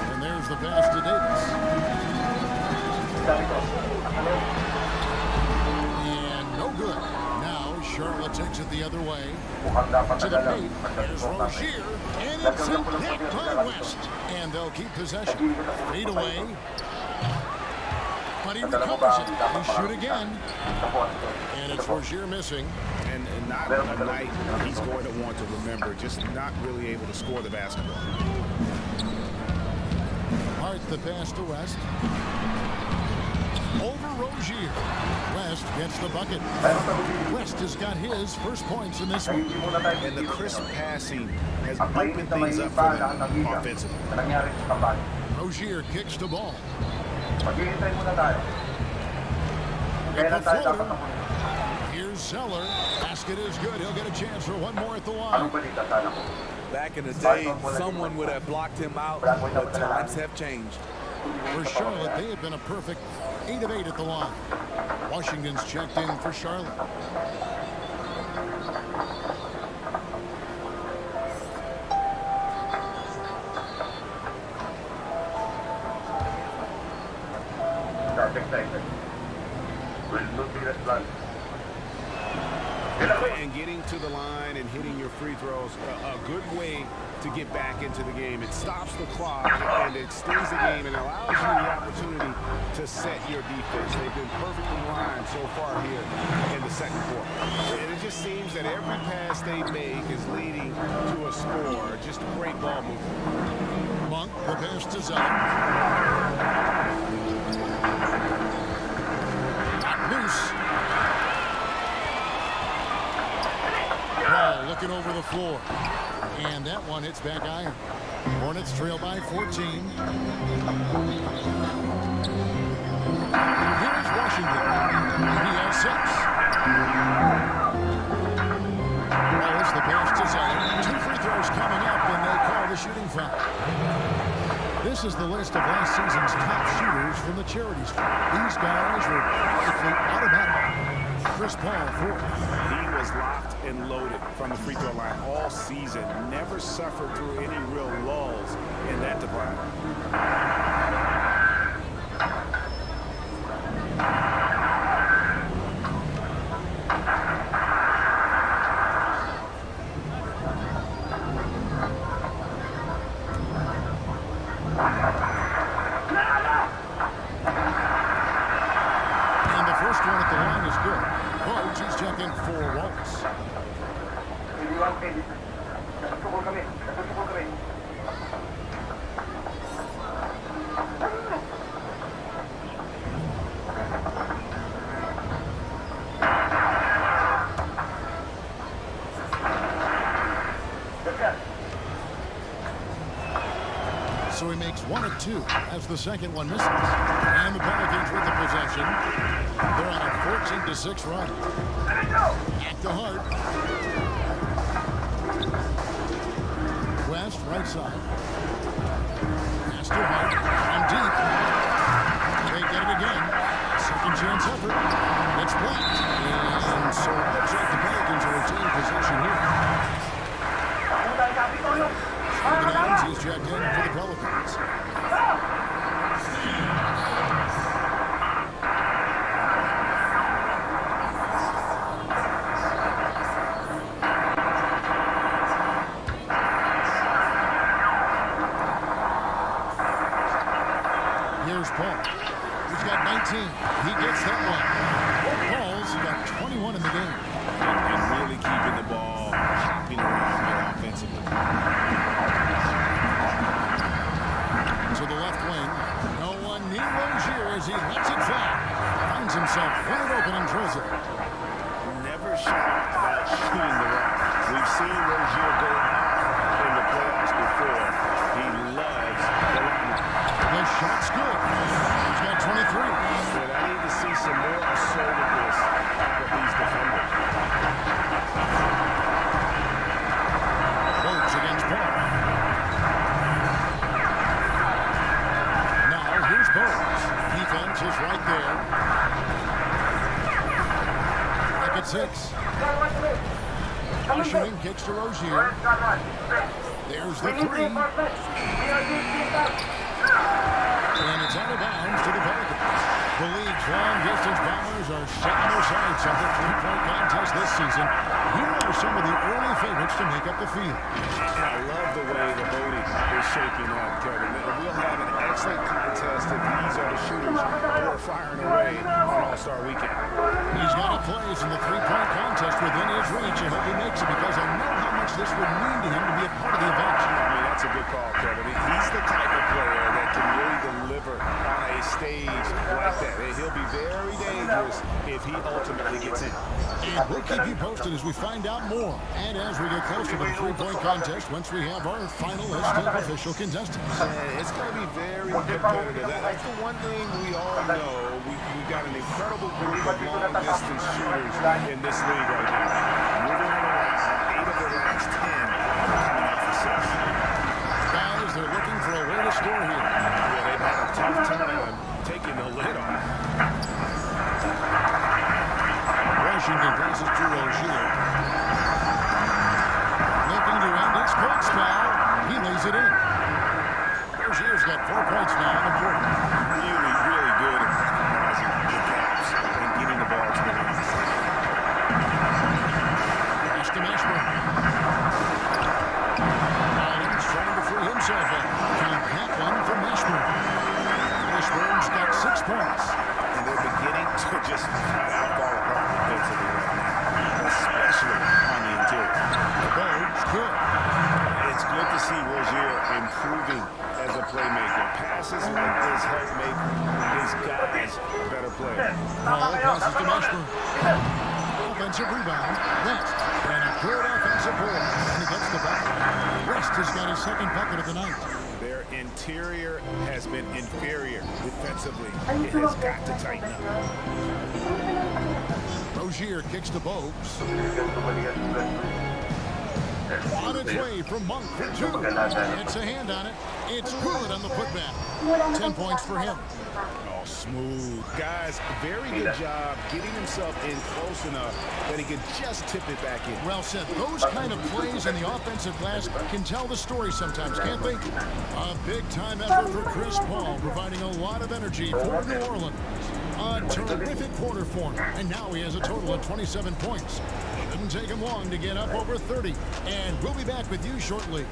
Speaker 1: And there's the pass to Davis. And no good. Now Charlotte takes it the other way. To the paint. There's Rozier. And it's sent back by West. And they'll keep possession. Fade away. But he recovers it. He shoot again. And it's Rozier missing.
Speaker 3: And not a night he's going to want to remember, just not really able to score the basketball.
Speaker 1: Hart the pass to West. Over Rozier. West gets the bucket. West has got his first points in this one.
Speaker 3: And the crisp passing has opened things up for them offensively.
Speaker 1: Rozier kicks the ball.
Speaker 7: Maghihintay muna tayo. Kaya
Speaker 1: With
Speaker 7: lang
Speaker 1: the
Speaker 7: tayo
Speaker 1: floater.
Speaker 7: dapat
Speaker 1: Here's Zeller. Basket is good. He'll get a chance for one more at the
Speaker 7: Anong
Speaker 1: line.
Speaker 7: balita sana po?
Speaker 4: Back in the day, someone would have blocked him out, but times have changed.
Speaker 1: For Charlotte, they have been a perfect 8 of 8 at the line. Washington's checked in for Charlotte.
Speaker 7: Not excited. Will not be respond.
Speaker 3: And getting to the line and hitting your free throws, a good way to get back into the game. It stops the clock and it extends the game and allows you the opportunity to set your defense. They've been perfectly lined so far here in the second quarter. And it just seems that every pass they make is leading to a score. Just great ball movement.
Speaker 1: Monk, the pass to Zeller. Loose. Ball looking over the floor. And that one hits back iron. Hornets trail by 14. Here's Washington. He has 6. Wallace, the pass to Zeller. 2 free throws coming up, and they call the shooting foul. This is the list of last season's top shooters from the charity stripe. These guys were practically automatic. Chris Paul, 4th.
Speaker 3: He was locked and loaded from the free throw line all season. Never suffered through any real lulls in that department.
Speaker 1: And the first one at the line is good. Rhodes, he's checked in for Wallace.
Speaker 7: Iniwan kayo. Nagtukol kami.
Speaker 1: So he makes 1 of 2 as the second one misses. And the Pelicans with the possession. They're on a 14-6 run. Back to Hart. West, right side. Pass to Hart. On deep. They get it again. Second chance effort. It's blocked. And so it looks like the Pelicans will retain possession here. Steven Adams, he's checked in for the Pelicans. Here's Paul. He's got 19. He gets that one. Paul's got 21 in the game.
Speaker 3: And really keeping the ball hopping around here offensively.
Speaker 1: To the left wing. No one near Rozier as he lets it fly. Finds himself wide open and drills it.
Speaker 5: Never shy about shooting the rock. We've seen Rozier go off in the playoffs before. He loves the limelight.
Speaker 1: The shot's good. He's got 23.
Speaker 5: But I need to see some more assertiveness out of these defenders.
Speaker 1: Boats against Paul. Now here's Boats. Defense is right there. Back at 6. Cushioning kicks to Rozier. There's the 3. And it's out of bounds to the Pelicans. The league's long-distance bombers are setting their sights on the three-point contest this season. Here are some of the early favorites to make up the field.
Speaker 5: And I love the way the voting is shaping up, Kevin. We'll have an excellent contest if these are the shooters who are firing away on All-Star Weekend.
Speaker 1: He's got a place in the three-point contest within his reach. I hope he makes it because I know how much this would mean to him to be a part of the event.
Speaker 5: I mean, that's a good call, Kevin. He's the type of player that can really deliver on a stage like that. He'll be very dangerous if he ultimately gets in.
Speaker 1: And we'll keep you posted as we find out more. And as we get closer to the three-point contest, once we have our final list of official contestants.
Speaker 5: And it's going to be very competitive. That's the one thing we all know. We've got an incredible group of long-distance shooters in this league right now. Moving on around, 8 of the last 10 coming off the 6.
Speaker 1: Guys, they're looking for a way to score here.
Speaker 5: Yeah, they've had a tough time taking the lid off.
Speaker 1: Washington passes to Rozier. Looking to end his cold spell. He lays it in. Rozier's got 4 points now in the quarter.
Speaker 5: Really, really good at recognizing the gaps and getting the ball to the rim.
Speaker 1: Pass to Mashburn. Adams trying to free himself up. Count that one for Mashburn. Mashburn's got 6 points.
Speaker 5: And they're beginning to just flat out fall apart defensively right now, especially on the interior.
Speaker 1: The Bogues good.
Speaker 5: It's good to see Rozier improving as a playmaker. Passes like this help make his guys better players.
Speaker 1: Paul passes to Mashburn. Offensive rebound. West. And a good offensive board. And he gets the bucket. West has got his second bucket of the night.
Speaker 5: Their interior has been inferior defensively. It has got to tighten up.
Speaker 1: Rozier kicks to Bogues. On its way from Monk for 2. It's a hand on it. It's good on the putback. 10 points for him.
Speaker 5: Oh, smooth. Guys, very good job getting himself in close enough that he could just tip it back in.
Speaker 1: Well said. Those kind of plays in the offensive glass can tell the story sometimes, can't they? A big-time effort for Chris Paul, providing a lot of energy for New Orleans. A terrific quarter for him, and now he has a total of 27 points. Shouldn't take him long to get up over 30, and we'll be back with you shortly.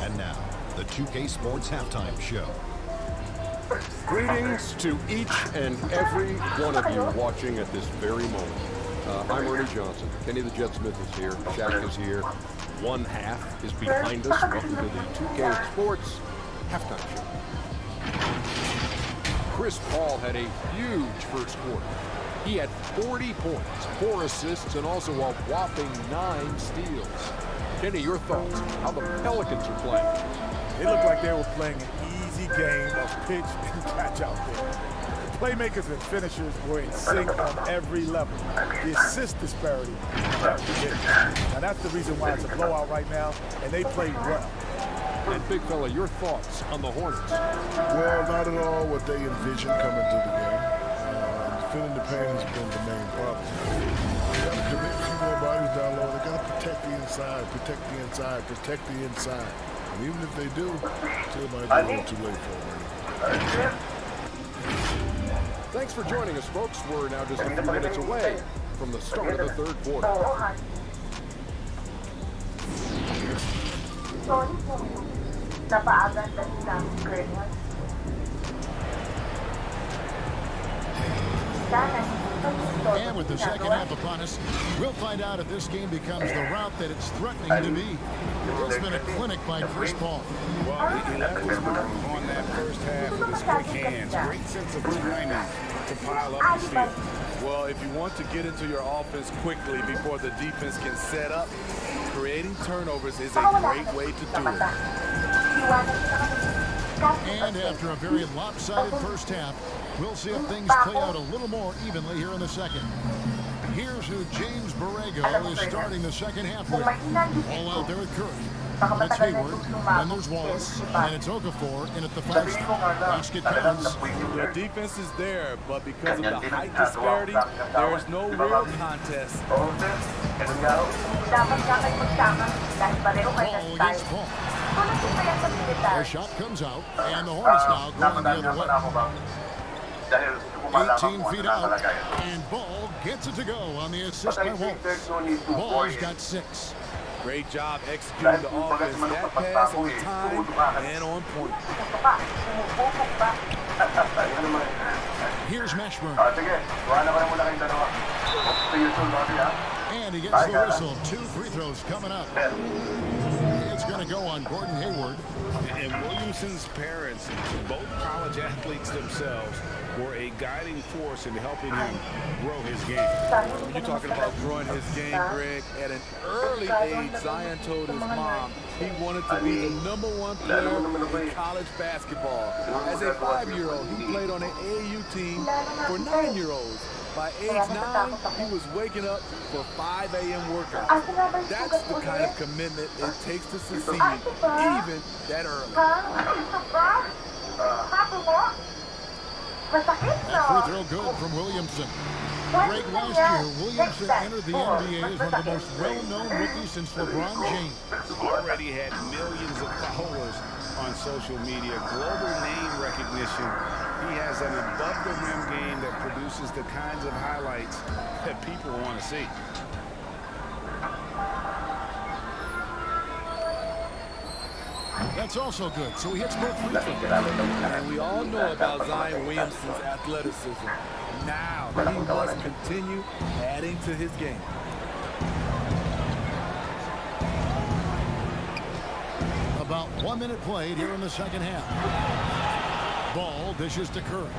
Speaker 8: And now, the 2K Sports Halftime Show.
Speaker 9: Greetings to each and every one of you watching at this very moment. I'm Ernie Johnson. Kenny the Jet Smith is here. Shaq is here. One half is behind us. Welcome to the 2K Sports Halftime Show. Chris Paul had a huge first quarter. He had 40 points, 4 assists, and also a whopping 9 steals. Kenny, your thoughts? How the Pelicans are playing?
Speaker 4: They look like they were playing an easy game of pitch and catch out there. The playmakers and finishers were in sync on every level. The assist disparity kept getting. Now that's the reason why it's a blowout right now, and they played well.
Speaker 9: And big fella, your thoughts on the Hornets?
Speaker 10: Well, not at all what they envisioned coming to the game. Defending the paint has been the main problem. They got to commit to their bodies down low. They got to protect the inside, protect the inside, protect the inside. And even if they do, still might be a little too late for them.
Speaker 9: Thanks for joining us, folks. We're now just a few minutes away from the start of the third quarter.
Speaker 6: Sorry po. Napaagan kasi namin Greenwood.
Speaker 1: And with the second half upon us, we'll find out if this game becomes the route that it's threatening to be. It's been a clinic by Chris Paul.
Speaker 3: Well, he left his mark on that first half with his quick hands. Great sense of timing to pile up the steal.
Speaker 4: Well, if you want to get into your offense quickly before the defense can set up, creating turnovers is a great way to do it.
Speaker 1: And after a very lopsided first half, we'll see if things play out a little more evenly here in the second. Here's who James Borrego is starting the second half with. All out there at Curry. It's Hayward, then there's Wallace, and it's Okafor in at the 5 spot. Basket counts.
Speaker 4: The defense is there, but because of the height disparity, there is no real contest.
Speaker 1: Paul against Paul. The shot comes out, and the Hornets now going the other way. 18 feet out, and Ball gets it to go on the assist by Wallace. Ball's got 6.
Speaker 4: Great job executing the offense. That pass on time and on point.
Speaker 1: Here's Mashburn. And he gets the whistle. 2 free throws coming up. It's going to go on Gordon Hayward.
Speaker 3: And Williamson's parents, both college athletes themselves, were a guiding force in helping him grow his game.
Speaker 4: When you're talking about growing his game, Greg, at an early age, Zion told his mom he wanted to be the #1 player in college basketball. As a 5-year-old, he played on an AAU team for 9-year-olds. By age 9, he was waking up for 5 a.m. workouts. That's the kind of commitment it takes to succeed, even that early.
Speaker 1: That free throw good from Williamson. Greg, last year, Williamson entered the NBA as one of the most well-known rookies since LeBron James.
Speaker 3: Already had millions of followers on social media, global name recognition. He has an above-the-rim game that produces the kinds of highlights that people want to see.
Speaker 1: That's also good. So he hits both free throws.
Speaker 4: And we all know about Zion Williamson's athleticism. Now he must continue adding to his game.
Speaker 1: About 1 minute played here in the second half. Ball dishes to Curry.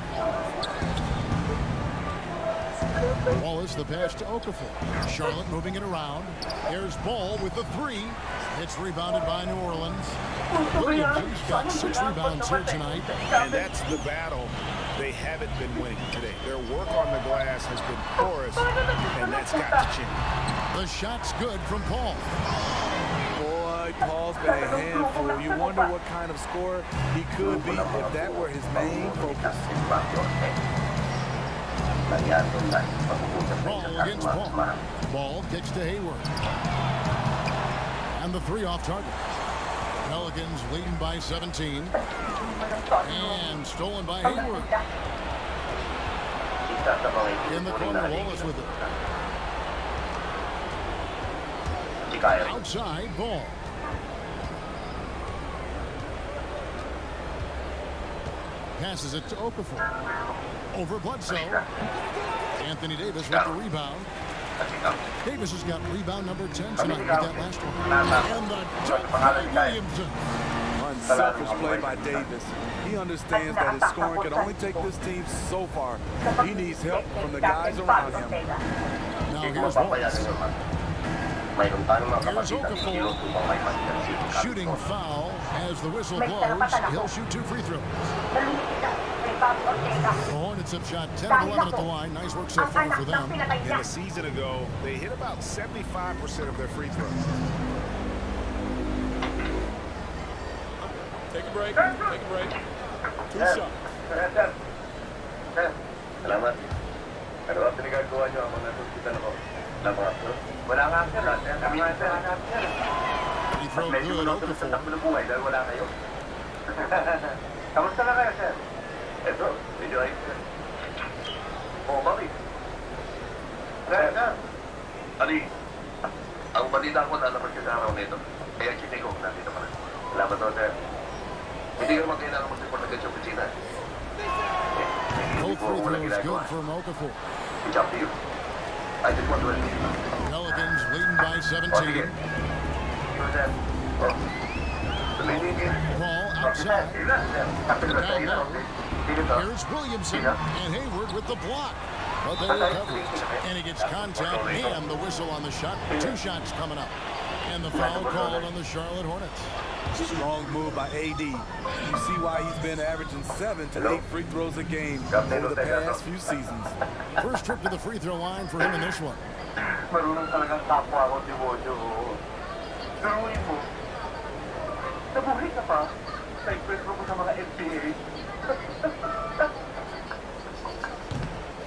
Speaker 1: Wallace the pass to Okafor. Charlotte moving it around. Here's Ball with the 3. It's rebounded by New Orleans. Williamson's got 6 rebounds here tonight.
Speaker 3: And that's the battle they haven't been winning today. Their work on the glass has been porous, and that's got to change.
Speaker 1: The shot's good from Paul.
Speaker 4: Boy, Paul's been a handful. You wonder what kind of scorer he could be if that were his main focus.
Speaker 1: Ball against Paul. Ball kicks to Hayward. And the 3 off target. Pelicans leading by 17. And stolen by Hayward. In the corner, Wallace with it. Outside, Ball. Passes it to Okafor. Over Bledsoe. Anthony Davis with the rebound. Davis has got rebound number 10 tonight with that last one. And the dunk by Williamson.
Speaker 4: Unselfish play by Davis. He understands that his scoring can only take this team so far. He needs help from the guys around him.
Speaker 1: Now here's Wallace.
Speaker 7: Mayroon tayong mga
Speaker 1: Here's
Speaker 7: kapatid na
Speaker 1: Okafor.
Speaker 7: hero upang may Manchester City
Speaker 1: Shooting foul as the whistle blows. He'll shoot 2 free throws. The Hornets have shot 10 of 11 at the line. Nice work so far for them.
Speaker 3: And a season ago, they hit about 75% of their free throws.
Speaker 4: Take a break. Take a break. 2 shots.
Speaker 7: Sir, salamat. Ano ang pinagagawa niyo ang mga hospital ko? Wala nga, sir. Kami nga, sir.
Speaker 1: He throw
Speaker 7: Medyo
Speaker 1: good.
Speaker 7: malungkot sa
Speaker 1: Okafor.
Speaker 7: takbo ng buhay dahil wala kayo. Kamusta na kayo, sir? Ito, medyo ayos, sir. Oo, bakit? Sir, Ali, ang balita ko lalabas ka sa araw nito. Kaya chine ko, nandito pa rin. Salamat daw, sir. Hindi ka magkailangan mag-report agad sa opisina.
Speaker 1: Both free throws good for Okafor.
Speaker 7: It's up to you. I just want to let you know.
Speaker 1: Pelicans leading by 17. Ball outside. Down low. Here's Williamson and Hayward with the block. But they recover it. And he gets contact and the whistle on the shot. 2 shots coming up. And the foul called on the Charlotte Hornets.
Speaker 4: Strong move by AD. You see why he's been averaging 7 to 8 free throws a game over the past few seasons.
Speaker 1: First trip to the free throw line for him in this one.
Speaker 7: Marunong talagang kapwa ako, Demonyo. Garuin mo. Nabuhay ka pa. Sa ikwentro ko sa mga FTA.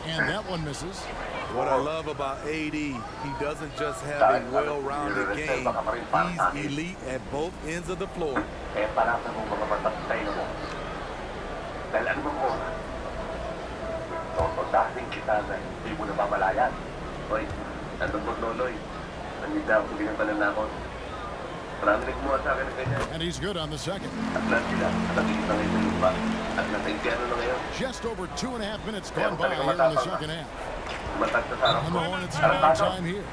Speaker 1: And that one misses.
Speaker 4: What I love about AD, he doesn't just have a well-rounded game. He's elite at both ends of the floor.
Speaker 7: Kaya palasa mong mga patay mo. Dahil ano bang oras? Totodahin kita na hindi mo namamalayan. Hoy, ano po, Loloy? Nandito ako sa ginagalan na ako. Marami nagmuha sa akin ng ganyan.
Speaker 1: And he's good on the second.
Speaker 7: At lahat sila, nakikita ngayon sa lupa. At nasa impyano na ngayon.
Speaker 1: Just over 2.5 minutes gone by here in the second half.
Speaker 7: Matag sa sarap
Speaker 1: And
Speaker 7: ko.
Speaker 1: the Hornets foul time here.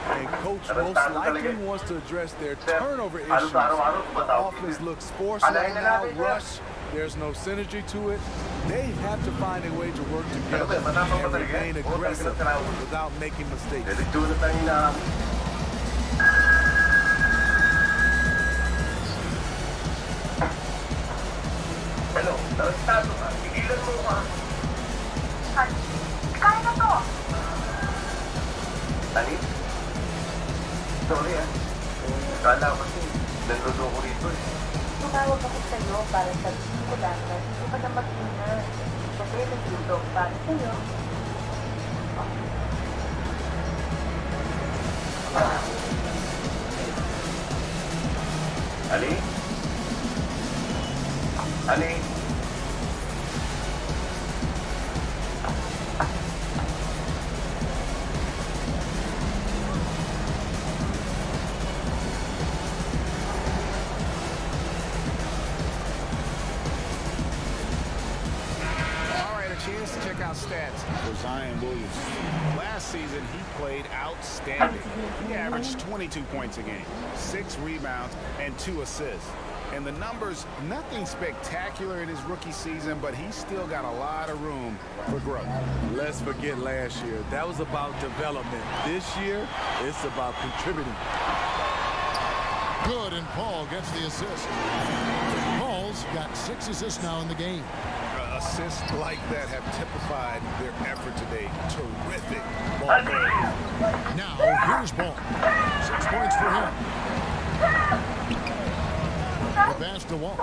Speaker 4: And coach most likely wants to address their turnover issues. The offense looks forced right now, rush. There's no synergy to it. They have to find a way to work together and remain aggressive without making mistakes.
Speaker 7: Ito na tayo na... Hello, narastado ka. Higilan mo ka.
Speaker 6: Kaya na to!
Speaker 7: Tani? Sorry Kala ko kasi, nanluto ko rito eh.
Speaker 6: Tumawag ako sa'yo para sabihin ko lang na hindi ka na mag-ingat. Kasi nagluto ako para sa'yo.
Speaker 7: Ali? Ali?
Speaker 3: Chance to check out stats for Zion Williamson. Last season, he played outstanding. He averaged 22 points a game, 6 rebounds, and 2 assists. And the numbers, nothing spectacular in his rookie season, but he's still got a lot of room for growth.
Speaker 4: Let's forget last year. That was about development. This year, it's about contributing.
Speaker 1: Good, and Paul gets the assist. Paul's got 6 assists now in the game.
Speaker 3: Assists like that have typified their effort today. Terrific ball game.
Speaker 1: Now, here's Ball. 6 points for him. The pass to Wall.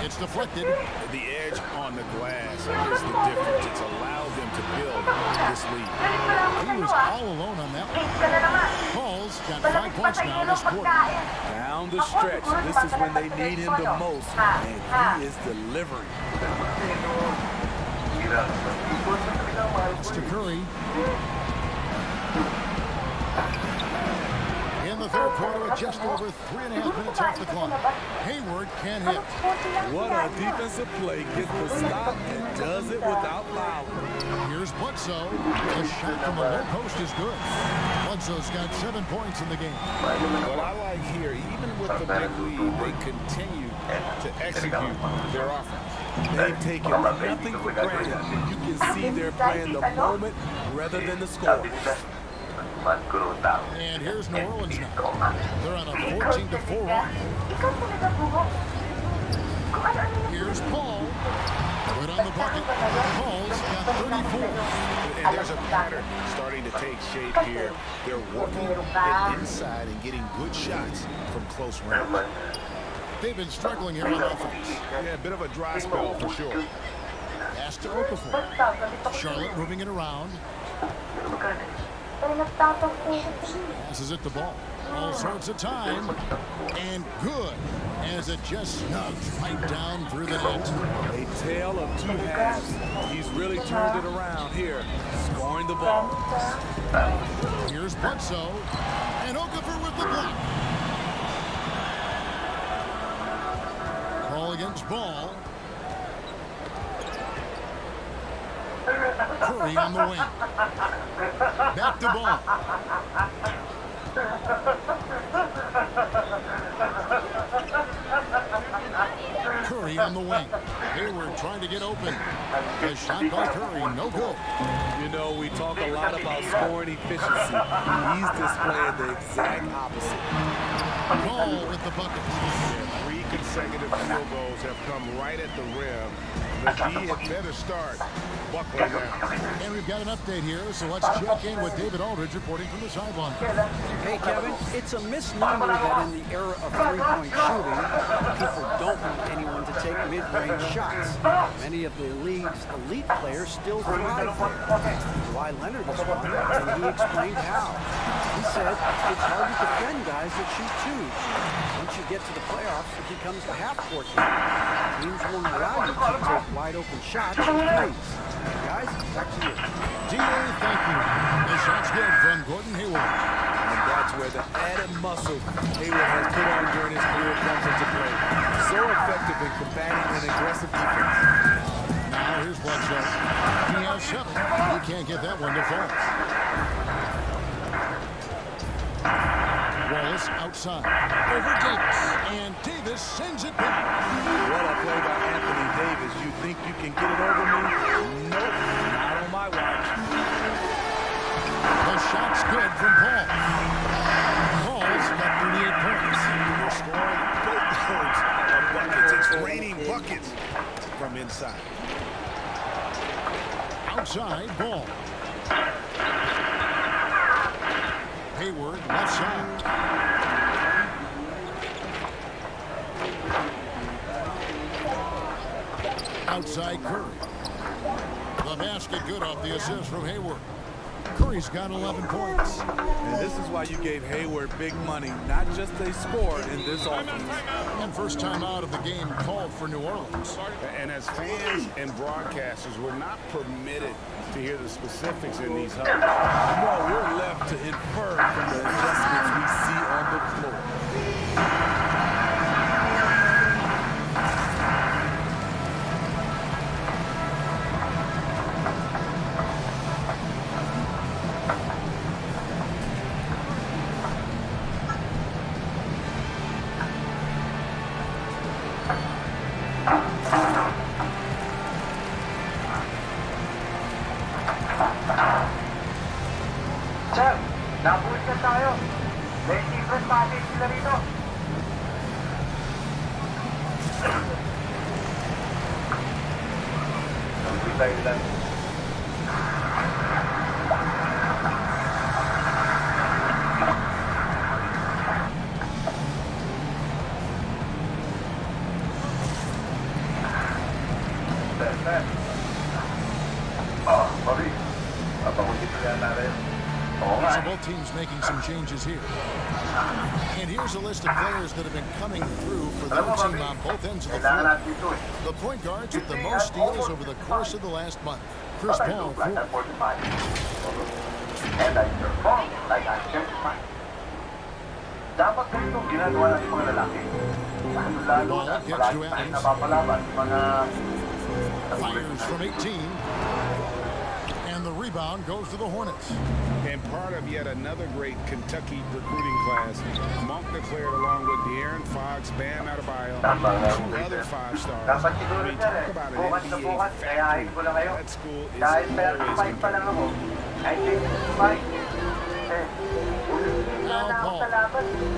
Speaker 1: It's deflected.
Speaker 3: The edge on the glass is the difference. It's allowed them to build this lead.
Speaker 1: He was all alone on that one. Paul's got 5 points now this quarter.
Speaker 4: Down the stretch, this is when they need him the most, and he is delivering.
Speaker 1: It's to Curry. In the third quarter with just over 3.5 minutes off the clock. Hayward can hit.
Speaker 4: What a defensive play. Gets the stop and does it without fouling.
Speaker 1: Here's Bledsoe. The shot from the low post is good. Bledsoe's got 7 points in the game.
Speaker 3: What I like here, even with the big lead, they continue to execute their offense.
Speaker 4: They've taken nothing for granted. You can see they're playing the moment rather than the score.
Speaker 1: And here's New Orleans now. They're on a 14-4 run. Here's Paul. Right on the bucket. Paul's got 34.
Speaker 5: And there's a pattern starting to take shape here. They're working it inside and getting good shots from close range.
Speaker 1: They've been struggling here on offense.
Speaker 5: Yeah, a bit of a dry spell for sure.
Speaker 1: Pass to Okafor. Charlotte moving it around. Passes it the ball. All sorts of time. And good. As it just snugs right down through the net.
Speaker 4: A tale of two halves. He's really turned it around here, scoring the ball.
Speaker 1: Here's Bledsoe. And Okafor with the block. Call against Ball. Curry on the wing. Back to Ball. Curry on the wing. Hayward trying to get open. The shot by Curry, no good.
Speaker 4: You know, we talk a lot about scoring efficiency. He's displaying the exact opposite.
Speaker 1: Ball with the bucket.
Speaker 5: 3 consecutive field goals have come right at the rim. The D had better start buckling down.
Speaker 1: And we've got an update here, so let's check in with David Aldridge reporting from the sideline.
Speaker 2: Hey, Kevin, it's a misnomer that in the era of three-point shooting, people don't want anyone to take mid-range shots. Many of the league's elite players still thrive there. Kawhi Leonard is one, and he explained how. He said it's hard to defend guys that shoot twos. Once you get to the playoffs, it becomes a half-court game. Teams won't allow you to take wide-open shots and threes. Guys, back to you.
Speaker 1: D.A., thank you. The shot's good from Gordon Hayward.
Speaker 4: And that's where the added muscle Hayward has put on during his career comes into play. So effective in combating an aggressive defense.
Speaker 1: Now here's Bledsoe. He has 7. He can't get that one to fall. Wallace outside. Over Davis. And Davis sends it back.
Speaker 4: What a play by Anthony Davis. You think you can get it over me? Nope, not on my watch.
Speaker 1: The shot's good from Paul. Paul's got 38 points.
Speaker 5: They're scoring boatloads of buckets. It's raining buckets from inside.
Speaker 1: Outside, Ball. Hayward, left side. Outside Curry. The basket good off the assist from Hayward. Curry's got 11 points.
Speaker 4: And this is why you gave Hayward big money, not just a score in this offense.
Speaker 1: And first time out of the game called for New Orleans.
Speaker 5: And as fans and broadcasters, we're not permitted to hear the specifics in these huddles.
Speaker 4: No, we're left to infer from the adjustments we see on the floor.
Speaker 6: Sir, nabulisan tayo. May secret passage sila rito. Tayo lang. Sir. Bobby. Papakutin ko yan natin.
Speaker 1: So both teams making some changes here. And here's a list of players that have been coming through for their team on both ends of the floor. The point guards with the most steals over the course of the last month. Chris Paul, 4.
Speaker 6: And I perform like I'm just fine. Dapat ganito ginagawa ng mga lalaki. Lalo na palagi tayo napapalaban mga
Speaker 1: fires from 18. And the rebound. rebound goes to the Hornets.
Speaker 3: And part of yet another great Kentucky recruiting class, Monk declared along with De'Aaron Fox, Bam Adebayo, two other 5-stars. I mean, talk about an NBA factory. That school is always competitive.
Speaker 1: Now Paul.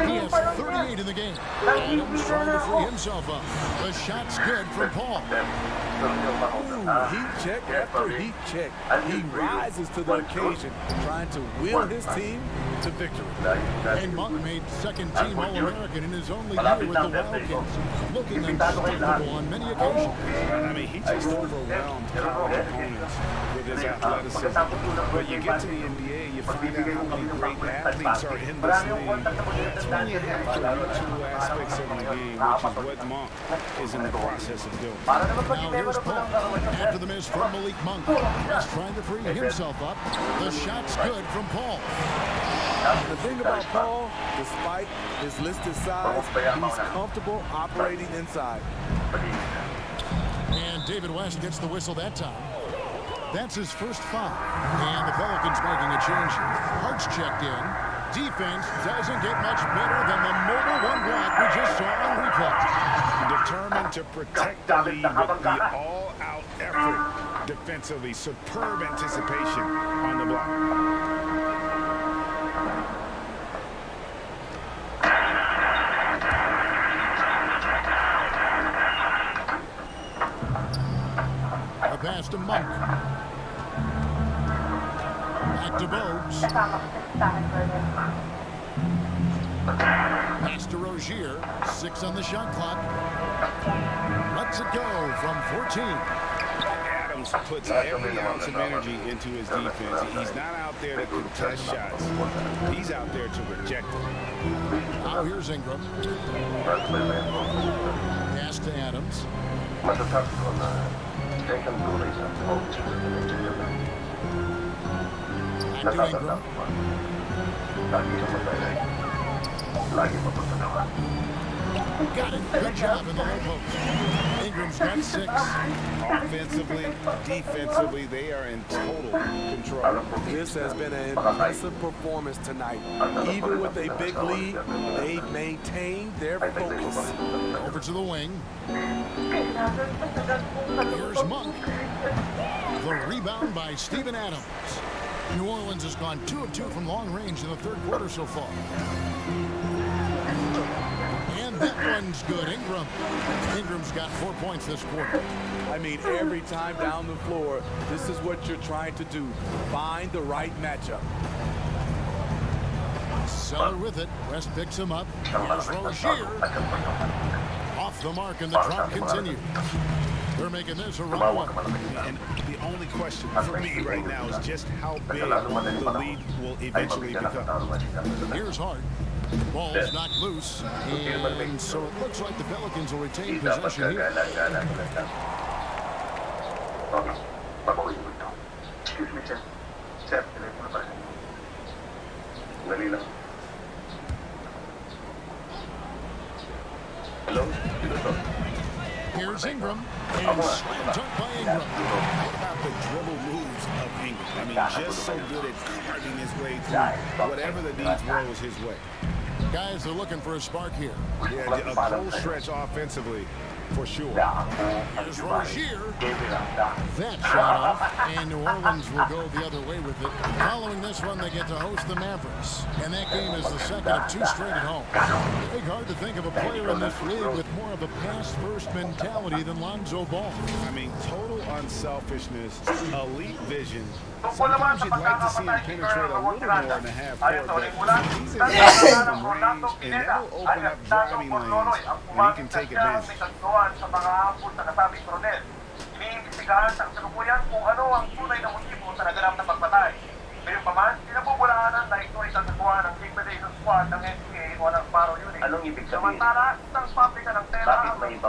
Speaker 1: He has 38 in the game. Adams trying to free himself up. The shot's good from Paul.
Speaker 4: Ooh, heat check after heat check. He rises to the occasion, trying to will his team to victory.
Speaker 1: And Monk made second-team All-American in his only year with the Wildcats, looking unstoppable on many occasions.
Speaker 3: I mean, he just overwhelmed college opponents with his athleticism. But you get to the NBA, you find out how many great athletes are in this league. That's when you have to reach two aspects of the game, which is what Monk is in the process of doing.
Speaker 1: Now here's Paul. After the miss from Malik Monk. West trying to free himself up. The shot's good from Paul.
Speaker 4: The thing about Paul, despite his listed size, he's comfortable operating inside.
Speaker 1: And David West gets the whistle that time. That's his first foul. And the Pelicans making a change here. Hart's checked in. Defense doesn't get much better than the mobile one block we just saw on replay.
Speaker 3: Determined to protect the lead with the all-out effort defensively. Superb anticipation on the block.
Speaker 1: A pass to Monk. Back to Bogues. Pass to Rozier. 6 on the shot clock. Lets it go from 14.
Speaker 3: Adams puts every ounce of energy into his defense. He's not out there to contest shots. He's out there to reject them.
Speaker 1: Now here's Ingram. Pass to Adams. Back to Ingram. Got it. Good job in the low post. Ingram's got 6.
Speaker 3: Offensively, defensively, they are in total control.
Speaker 4: This has been an impressive performance tonight. Even with a big lead, they've maintained their focus.
Speaker 1: Over to the wing. Here's Monk. The rebound by Steven Adams. New Orleans has gone 2 of 2 from long range in the third quarter so far. And that one's good. Ingram's got 4 points this quarter.
Speaker 4: I mean, every time down the floor, this is what you're trying to do. Find the right matchup.
Speaker 1: Seller with it. West picks him up. Here's Rozier. Off the mark, and the drought continues. They're making this a runaway.
Speaker 3: And the only question for me right now is just how big the lead will eventually become.
Speaker 1: Here's Hart. Ball's knocked loose, and so it looks like the Pelicans will retain possession here. Here's Ingram, and slam dunk by Ingram.
Speaker 3: What about the dribble moves of Ingram? I mean, just so good at carving his way through whatever the D throws his way.
Speaker 1: Guys, they're looking for a spark here.
Speaker 3: Yeah, a full stretch offensively, for sure.
Speaker 1: Here's Rozier. That shot off, and New Orleans will go the other way with it. Following this one, they get to host the Mavericks, and that game is the second of 2 straight at home. It's hard to think of a player in this league with more of a pass-first mentality than Lonzo Ball.
Speaker 3: I mean, total unselfishness, elite vision. Sometimes you'd like to see him penetrate a little more in the half court, but he's in from range, and that'll open up driving lanes, and he can take advantage.
Speaker 6: Sa mga hapon sa nasabing Coronel. Iniimbestigahan sa kasalukuyan kung ano ang tunay na motibo sa naganap na pagpatay. Gayunpaman, pinabubulaanan na ito ay sasagawa ng liquidation squad ng NBA o ng Paro Unit. Anong ibig sabihin? Samantala, isang pabrika ng tela ang may iba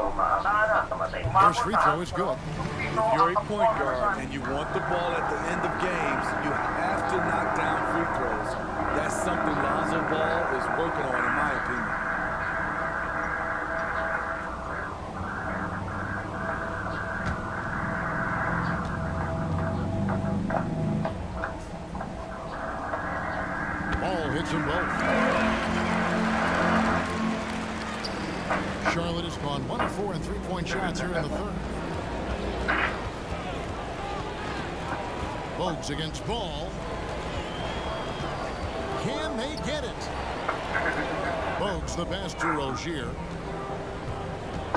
Speaker 1: First free throw is good.
Speaker 4: If you're a point guard and you want the ball at the end of games, you have to knock down free throws. That's something Lonzo Ball is working on, in my opinion.
Speaker 1: hits them both. Charlotte has gone 1 of 4 in three-point shots here in the third. Bogues against Ball. Can they get it? Bogues the pass to Rozier.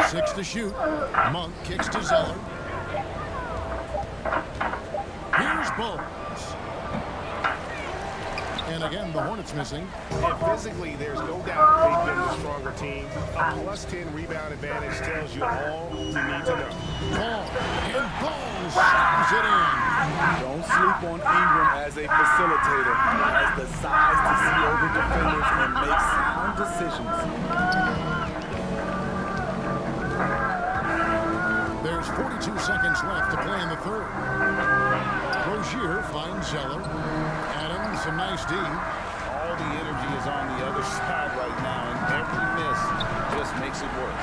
Speaker 1: 6 to shoot. Monk kicks to Zeller. Here's Bogues. And again, the Hornets missing.
Speaker 5: And physically, there's no doubt they've been the stronger team. A +10 rebound advantage tells you all you need to know.
Speaker 1: Ball. And Ball slams it in.
Speaker 4: Don't sleep on Ingram as a facilitator. He has the size to see over defenders and make sound decisions.
Speaker 1: There's 42 seconds left to play in the third. Rozier finds Zeller. Adams, a nice D.
Speaker 3: All the energy is on the other side right now, and every miss just makes it work.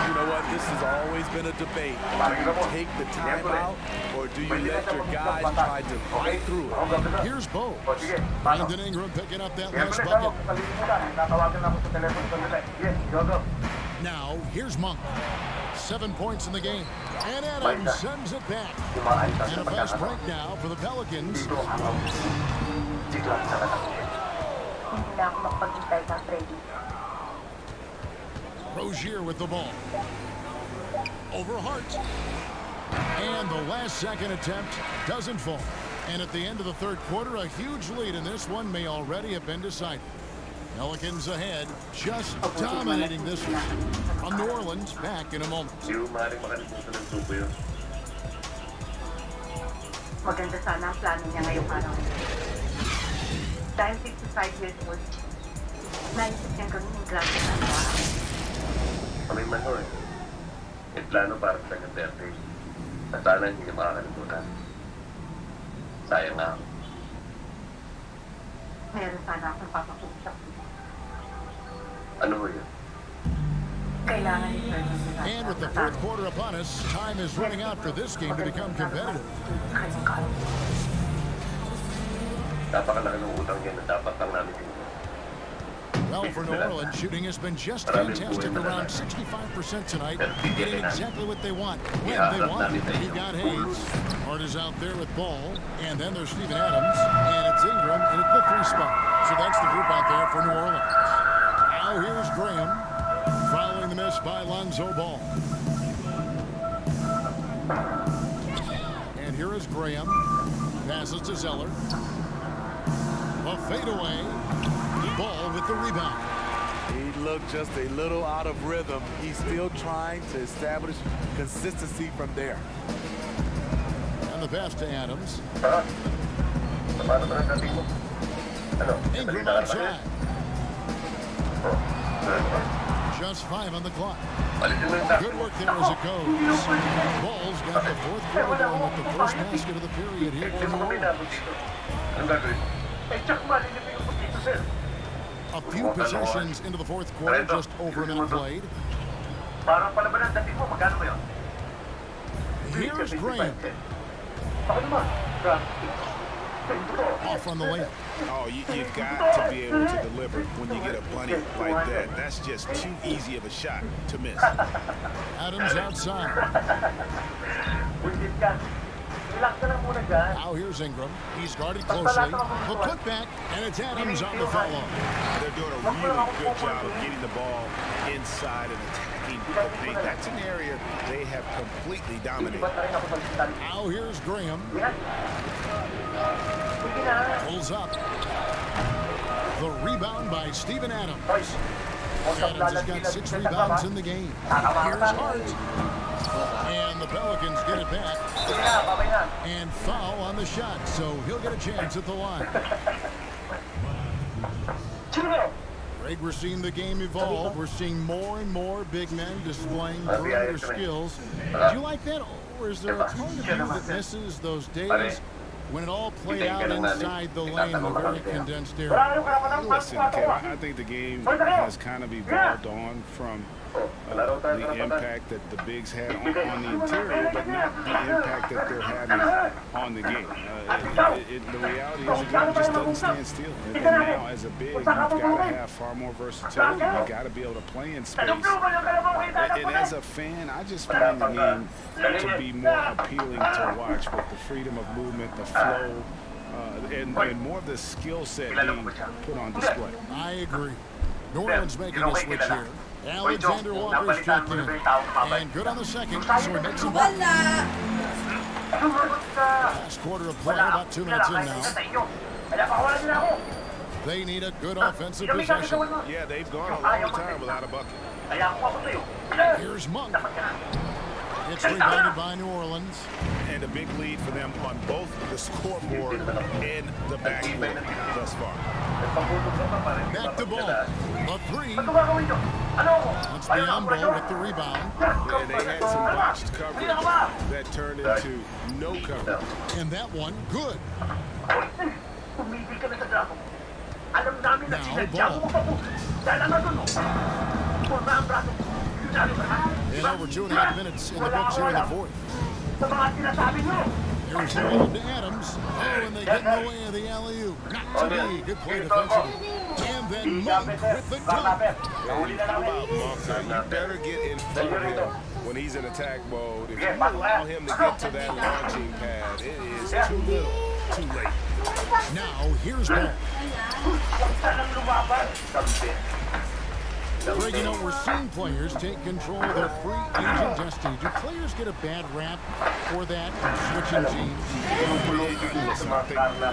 Speaker 4: You know what? This has always been a debate. Do you take the timeout, or do you let your guys try to fight through it?
Speaker 1: Here's Bo. Brandon Ingram picking up that last bucket. Now, here's Monk. 7 points in the game. And Adams sends it back. And a fast break now for the Pelicans. Rozier with the ball. Over Hart. And the last second attempt doesn't fall. And at the end of the third quarter, a huge lead in this one may already have been decided. Pelicans ahead, just dominating this one. From New Orleans, back in a moment.
Speaker 6: Maganda sana ang plano niya ngayong araw. Dahil 65 years old, naisip niya gawin yung klase na araw.
Speaker 7: Kami man ho eh. May plano para sa kanyang birthday. Na sana hindi niya makakalimutan. Sayang nga ako.
Speaker 6: Meron sana akong papakusap.
Speaker 7: Ano ho yun?
Speaker 6: Kailangan ni Spurs.
Speaker 1: And with the fourth quarter upon us, time is running out for this game to become competitive.
Speaker 7: Napakalaki ng utang niya na dapat lang namin din.
Speaker 1: Well, for New Orleans, shooting has been just fantastic, around 65% tonight, getting exactly what they want, when they want it. You've got Hayes. Hart is out there with Ball, and then there's Steven Adams, and it's Ingram in at the 3 spot. So that's the group out there for New Orleans. Now here's Graham, following the miss by Lonzo Ball. And here is Graham, passes to Zeller. A fadeaway. Ball with the rebound.
Speaker 4: He looked just a little out of rhythm. He's still trying to establish consistency from there.
Speaker 1: And the pass to Adams. Ingram outside. Just 5 on the clock. Good work there as it goes. Ball's got the fourth quarter going with the first basket of the period here for New Orleans. A few possessions into the fourth quarter, just over a minute played. Here's Graham. Off on the layup.
Speaker 3: Oh, you've got to be able to deliver when you get a bunny like that. That's just too easy of a shot to miss.
Speaker 1: Adams outside. Now here's Ingram. He's guarded closely. The putback, and it's Adams on the follow.
Speaker 3: They're doing a really good job of getting the ball inside and attacking the paint. That's an area they have completely dominated.
Speaker 1: Now here's Graham. Pulls up. The rebound by Steven Adams. Adams has got 6 rebounds in the game. Here's Hart. And the Pelicans get it back. And foul on the shot, so he'll get a chance at the line. Greg, we're seeing the game evolve. We're seeing more and more big men displaying perimeter skills. Do you like that, or is there a part of you that misses those days when it all played out inside the lane in a very condensed area?
Speaker 3: Listen, Kev, I think the game has kind of evolved on from the impact that the bigs had on the interior, but not the impact that they're having on the game. The reality is the game just doesn't stand still. And now, as a big, you've got to have far more versatility. You've got to be able to play in space. And as a fan, I just find the game to be more appealing to watch with the freedom of movement, the flow, and more of the skill set being put on display.
Speaker 1: I agree. New Orleans making a switch here. Alexander Walker's checked in. And good on the second, so he makes him back. Last quarter of play, about 2 minutes in now. They need a good offensive possession.
Speaker 5: Yeah, they've gone a long time without a bucket.
Speaker 1: Here's Monk. It's rebounded by New Orleans.
Speaker 5: And a big lead for them on both the scoreboard and the backboard thus far.
Speaker 1: Back to ball. A three. That's Biombo with the rebound.
Speaker 5: Yeah, they had some botched coverage that turned into no coverage.
Speaker 1: And that one, good. Now ball. In over 2.5 minutes in the books here in the fourth. Here's the ball to Adams. Oh, and they get in the way of the alley-oop. Not to be. Good play defensively. And then Monk with the dunk.
Speaker 5: How about Monk? You better get in front of him when he's in attack mode. If you allow him to get to that launching pad, it is too little, too late.
Speaker 1: Now, here's ball. Greg, you know, we're seeing players take control of their free agent destiny. Do players get a bad rap for that, switching teams?
Speaker 5: Listen, I don't know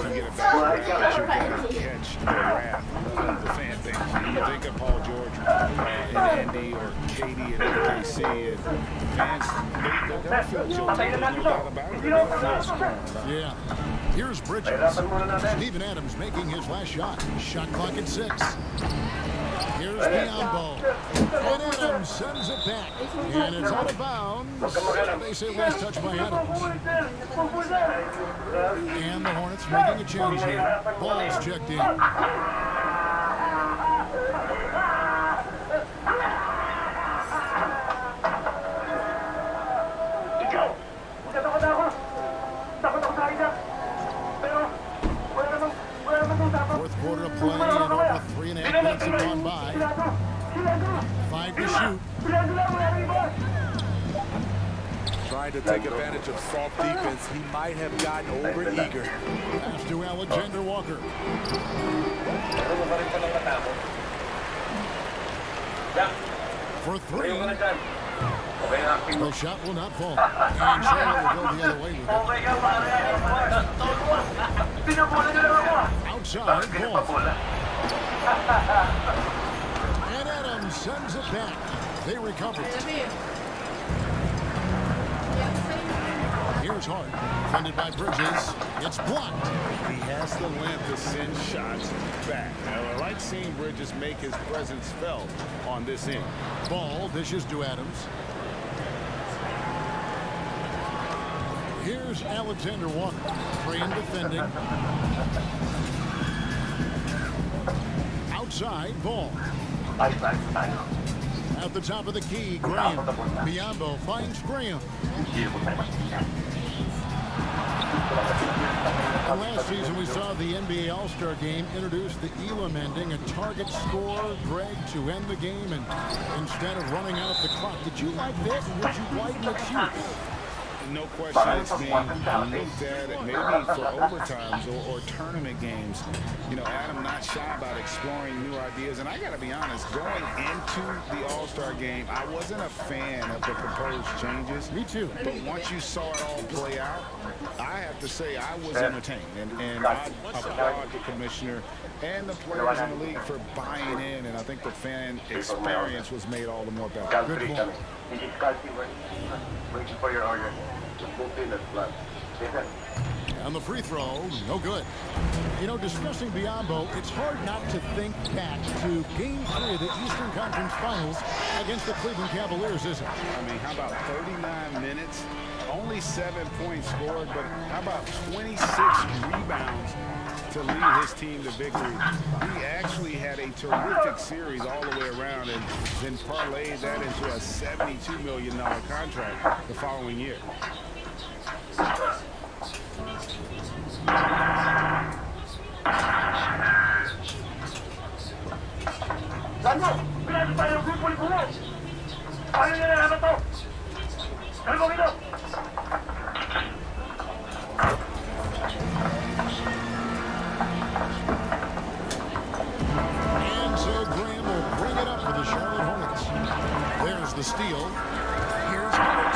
Speaker 5: if you get a bad rap, but you're going to catch the wrath of the fan base. You think of Paul George and Andy or Katie and OKC, and fans, they're going to feel jilted. There's no doubt about it. They're going to feel strong.
Speaker 1: Yeah. Here's Bridges. Steven Adams making his last shot. Shot clock at 6. Here's Biombo. And Adams sends it back. And it's out of bounds. They say last touch by Adams. And the Hornets making a change here. Ball's checked in. Fourth quarter of play and over 3.5 minutes have gone by. 5 to shoot.
Speaker 4: Trying to take advantage of soft defense. He might have gotten over-eager.
Speaker 1: Pass to Alexander Walker. For 3. The shot will not fall. And Charlotte will go the other way with it. Outside, ball. And Adams sends it back. They recover. Here's Hart. Defended by Bridges. It's blocked.
Speaker 3: He has the length to send shots back. Now, I like seeing Bridges make his presence felt on this end.
Speaker 1: Ball dishes to Adams. Here's Alexander Walker. Free and defending. Outside, ball. At the top of the key, Graham. Biombo finds Graham. And last season, we saw the NBA All-Star Game introduce the Elam ending, a target score, Greg, to end the game, and instead of running out the clock. Did you like that, and would you widen its use?
Speaker 3: No question, it's being looked at maybe for overtimes or tournament games. You know, Adam not shy about exploring new ideas. And I got to be honest, going into the All-Star game, I wasn't a fan of the proposed changes.
Speaker 1: Me too.
Speaker 3: But once you saw it all play out, I have to say I was entertained. And I applaud the commissioner and the players in the league for buying in. And I think the fan experience was made all the more better.
Speaker 1: Good point. On the free throw, no good. You know, discussing Biombo, it's hard not to think back to Game 3 of the Eastern Conference Finals against the Cleveland Cavaliers, isn't it?
Speaker 3: I mean, how about 39 minutes? Only 7 points scored, but how about 26 rebounds
Speaker 5: to lead his team to victory. He actually had a terrific series all the way around and then parlayed that into a $72 million contract the following year.
Speaker 1: The steal. Here's Hart.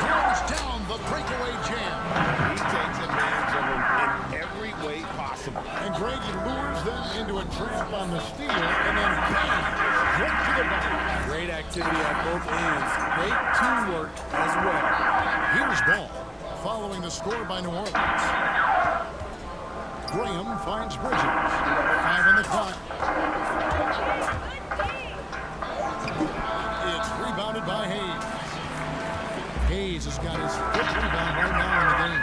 Speaker 1: Throws down the breakaway jam.
Speaker 5: He takes advantage of him in every way possible.
Speaker 1: And Greg lures them into a trap on the steal, and then bang, right to the back.
Speaker 4: Great activity on both ends. Great teamwork as well.
Speaker 1: Here's ball. Following the score by New Orleans. Graham finds Bridges. 5 on the clock. Rebounded by Hayes. Hayes has got his 5th rebound right now in the game.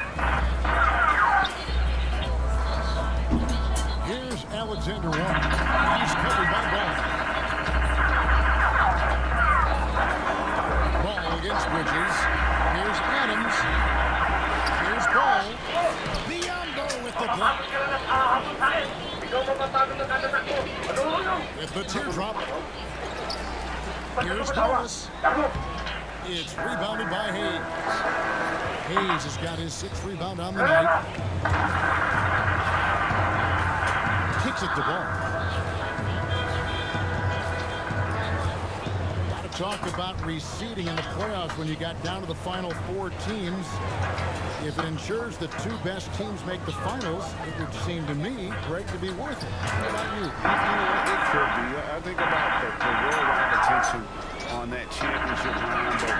Speaker 1: Here's Alexander Warren. He's covered by Ball. Ball against Bridges. Here's Adams. Here's Ball. Biondo with the block. With the teardrop. Here's Morris. It's rebounded by Hayes. Hayes has got his 6th rebound on the night. Kicks it to Ball. A lot of talk about reseeding in the playoffs when you got down to the final 4 teams. If it ensures the 2 best teams make the finals, it would seem to me, Greg, to be worth it. What about you?
Speaker 5: You know what? It could be. I think about the worldwide attention on that championship round, but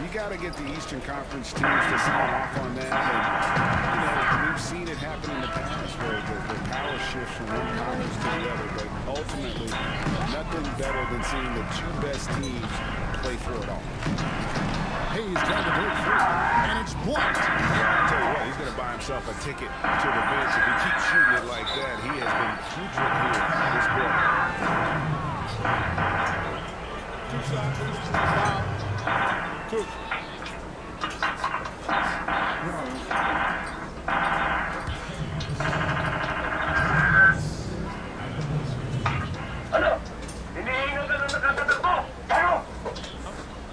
Speaker 5: you got to get the Eastern Conference teams to sign off on that. And, you know, we've seen it happen in the past where the power shifts from one conference to the other, but ultimately, nothing better than seeing the 2 best teams play for it all.
Speaker 1: Hayes trying to break free, and it's blocked.
Speaker 5: I'll tell you what, he's going to buy himself a ticket to the bench. If he keeps shooting it like that, he has been putrid here this quarter.
Speaker 1: 2 shots, 2.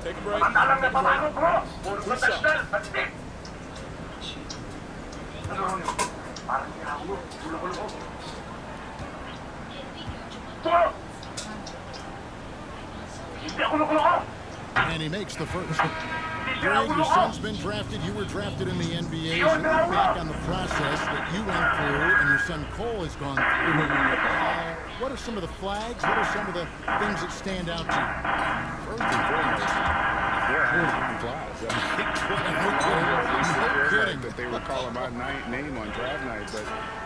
Speaker 4: Take a break.
Speaker 1: And he makes the first. Greg, your son's been drafted. You were drafted in the NBA. As you look back on the process that you went through and your son Cole has gone through, what are some of the flags? What are some of the things that stand out to you?
Speaker 5: First and foremost, time flies. No kidding. That they were calling my name on draft night, but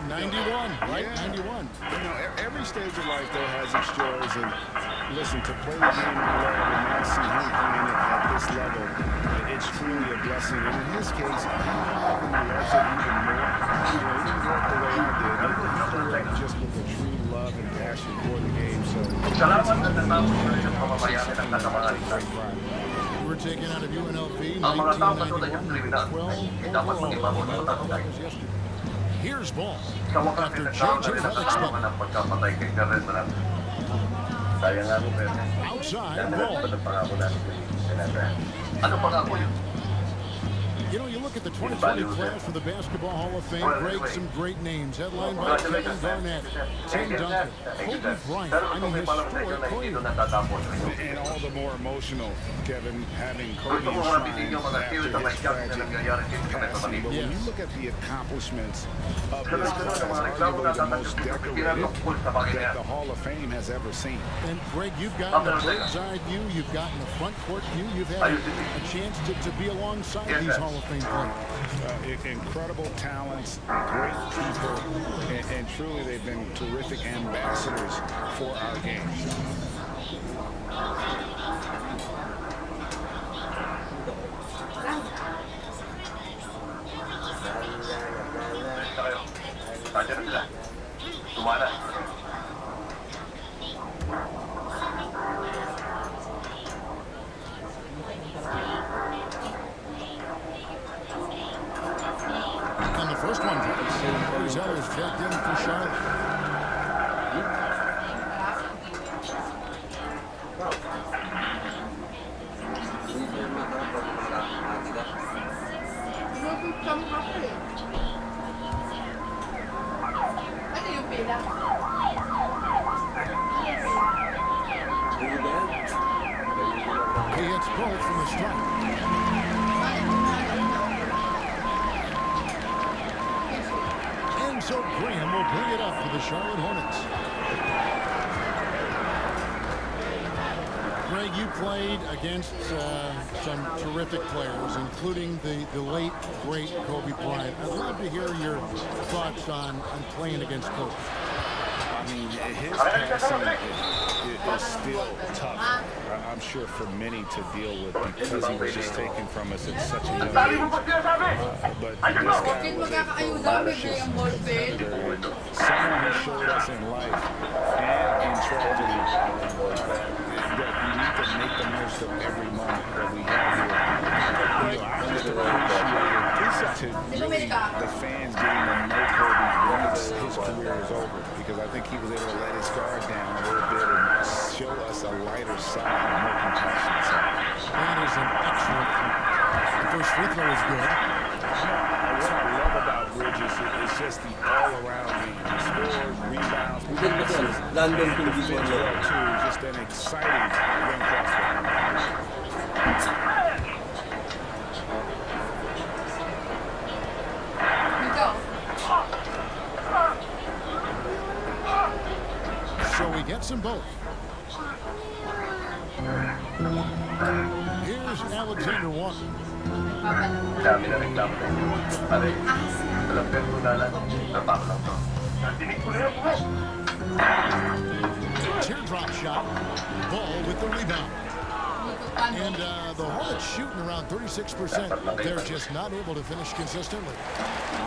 Speaker 1: 91, right?
Speaker 5: Yeah.
Speaker 1: 91.
Speaker 5: You know, every stage of life though has its joys, and listen, to play the game I love and now see him playing it at this level, it's truly a blessing. And in his case, he probably loves it even more. You know, he didn't grow up the way I did. He grew up just with a true love and passion for the game. So
Speaker 1: You were taken out of UNLV 1991, 12 overall. Here's Ball after J.J. Redick's outside Ball. You know, you look at the 2020 class for the Basketball Hall of Fame, Greg, some great names. Headlined by Kevin Garnett, Tim Duncan, Kobe Bryant. I mean, historic players.
Speaker 5: And all the more emotional, Kevin, having Kobe enshrined after his tragic passing. But when you look at the accomplishments of this class, arguably the most decorated that the Hall of Fame has ever seen.
Speaker 1: And Greg, you've gotten the bird's eye view, you've gotten the front court view, you've had a chance to be alongside these Hall of Fame players.
Speaker 5: Incredible talents, great people, and truly they've been terrific ambassadors for our game.
Speaker 1: There's others checked in for Charlotte. He hits both from the strike. And so Graham will bring it up for the Charlotte Hornets. Greg, you played against some terrific players, including the late, great Kobe Bryant. I'd love to hear your thoughts on playing against Kobe.
Speaker 3: I mean, his passing is still tough, I'm sure, for many to deal with because he was just taken from us at such a young age. But this guy was a ferocious competitor and someone who showed us in life and in tragedy that we need to make the most of every moment that we have here. You know, I just appreciated really the fans getting to know Kobe once his career is over, because I think he was able to let his guard down a little bit and show us a lighter side, a more compassionate side.
Speaker 1: That is an excellent point. The first free throw is good.
Speaker 3: What I love about Bridges is just the all-around game. He scores, rebounds, passes, and defends well too. Just an exciting young prospect.
Speaker 1: So he gets them both. Here's Alexander Walker.
Speaker 7: Dami na reklamo sa inyo. Aray, alam ko yung nalan. Napako lang to. Dinig ko na yung buhay.
Speaker 1: Teardrop shot. Ball with the rebound. And the Hornets shooting around 36%. They're just not able to finish consistently.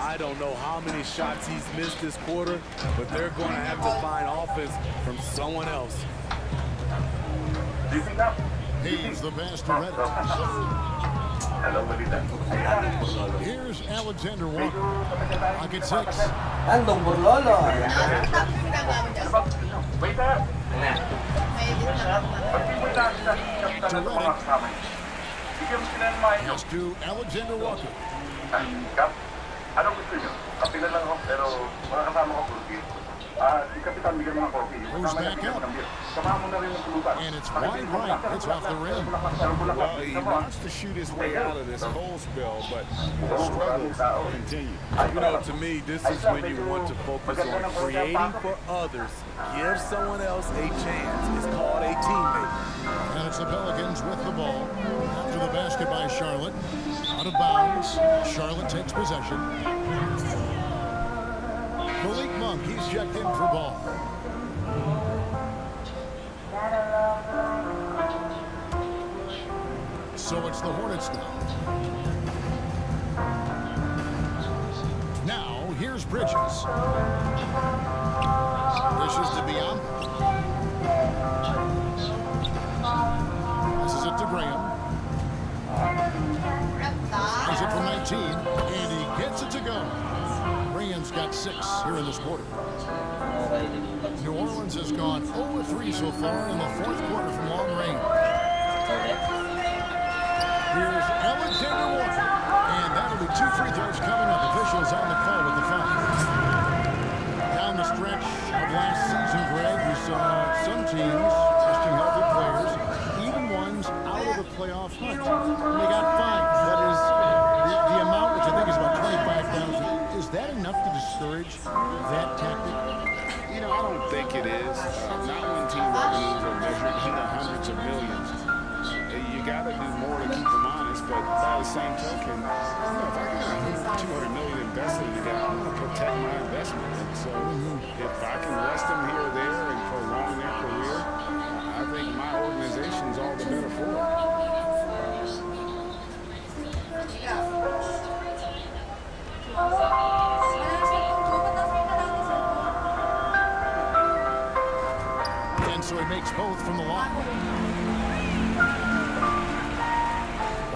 Speaker 4: I don't know how many shots he's missed this quarter, but they're going to have to find offense from someone else.
Speaker 1: He's the pass to Reddick. Here's Alexander Walker. Pocket six.
Speaker 11: Andong Burlolo.
Speaker 1: To Reddick. Pass to Alexander Walker.
Speaker 7: Ano gusto nyo? Kape na lang ako, pero mga kasama ko fulfill. Si Kapitan bigyan mo ng coffee.
Speaker 1: Goes back up.
Speaker 7: Samahan mo na rin ng tulutan.
Speaker 1: And it's wide right. It's off the rim.
Speaker 3: Well, he wants to shoot his way out of this cold spell, but the struggles continue.
Speaker 4: You know, to me, this is when you want to focus on creating for others. Give someone else a chance. It's called a teammate.
Speaker 1: And it's the Pelicans with the ball. After the basket by Charlotte. Out of bounds. Charlotte takes possession. Malik Monk, he's checked in for ball. So it's the Hornets now. Now, here's Bridges. Wishes to be on. This is it to Graham. He's it from 19, and he gets it to go. Graham's got 6 here in this quarter. New Orleans has gone 0-3 so far in the 4th quarter from long range. Here's Alexander Walker, and that'll be 2 free throws coming up. Officials on the call with the foul. Down the stretch of last season, Greg, we saw some teams testing healthy players, even ones out of the playoff hunt. And they got fined. That is the amount, which I think is about $25,000. Is that enough to discourage that tactic?
Speaker 3: You know, I don't think it is. Not when team revenues are measured in the hundreds of millions. You got to do more to keep them honest, but by the same token, you know, if I got $200 million invested in the guy, I'm going to protect my investment. And so if I can rest them here or there and prolong their career, I think my organization's all the better for it. And
Speaker 1: so he makes both from the line.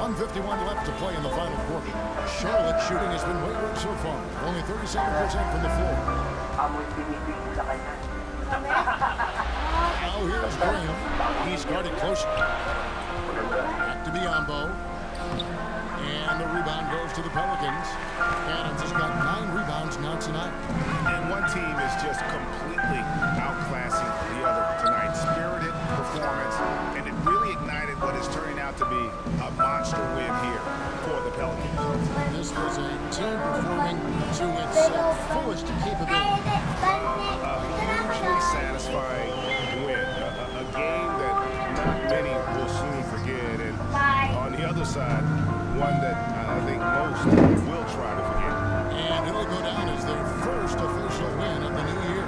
Speaker 1: 1 1:51 left to play in the final quarter. Charlotte's shooting has been wayward so far. Only 37% from the floor. Now here's Graham. He's guarded close. Back to Biombo. And the rebound goes to the Pelicans. Adams has got 9 rebounds now tonight.
Speaker 3: And one team is just completely outclassing the other tonight. Spirited performance, and it really ignited what is turning out to be a monster win here for the Pelicans.
Speaker 1: This was a team performing to its fullest capability.
Speaker 3: A hugely satisfying win. A game that not many will soon forget. And on the other side, one that I think most will try to forget.
Speaker 1: And it'll go down as their first official win of the new year.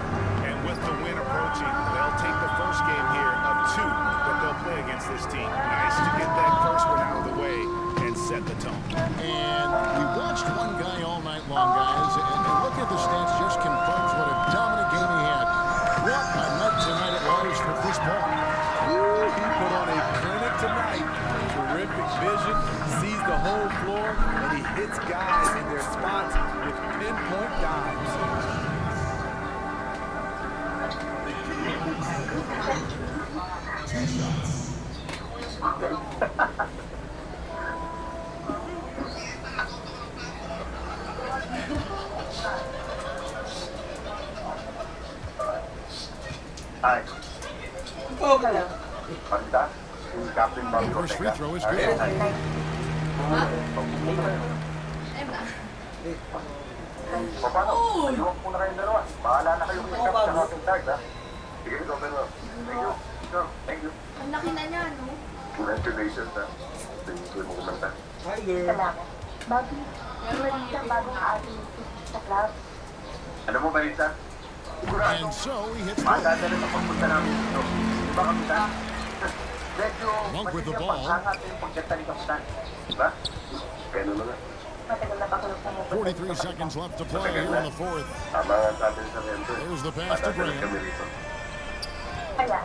Speaker 3: And with the win approaching, they'll take the first game here of 2 that they'll play against this team. Nice to get that first one out of the way and set the tone.
Speaker 1: And we watched one guy all night long, guys, and look at the stats, just confirms what a dominant game he had. What a night tonight it was for Chris Paul.
Speaker 4: He put on a clinic tonight. Terrific vision, sees the whole floor, and he hits guys in their spots with pinpoint dives.
Speaker 7: Ay.
Speaker 11: Okay.
Speaker 7: Pagda. Captain
Speaker 1: The first free throw is good.
Speaker 7: O paano? Ayun po na kayong dalawa. Bahala na kayo kay Cap sa ating tag, ha? Sige, ikaw, pero. Thank you. Sure, thank you.
Speaker 12: Ang laki na niya, no?
Speaker 7: Congratulations, ha? Thank you mo kumanta.
Speaker 11: Hi, girl.
Speaker 6: Salamat. Bago, Marisa, bagong ating sa club.
Speaker 7: Ano mo, Marisa?
Speaker 1: And so he hits goal.
Speaker 7: Madadala sa pagpunta namin dito. Di ba, Kapitan? Medyo
Speaker 1: Monk with the
Speaker 7: matindi ang
Speaker 1: ball.
Speaker 7: paghangat yung pagkanta ni Kapitan. Di ba? Ganun na nga.
Speaker 6: Matagal na pakulog na mo.
Speaker 1: 43 seconds left to play here in the fourth.
Speaker 7: Tama nga sabi sa Mento.
Speaker 1: There's the pass to
Speaker 7: Madadala kami
Speaker 1: Graham.
Speaker 7: rito.
Speaker 6: Kaya,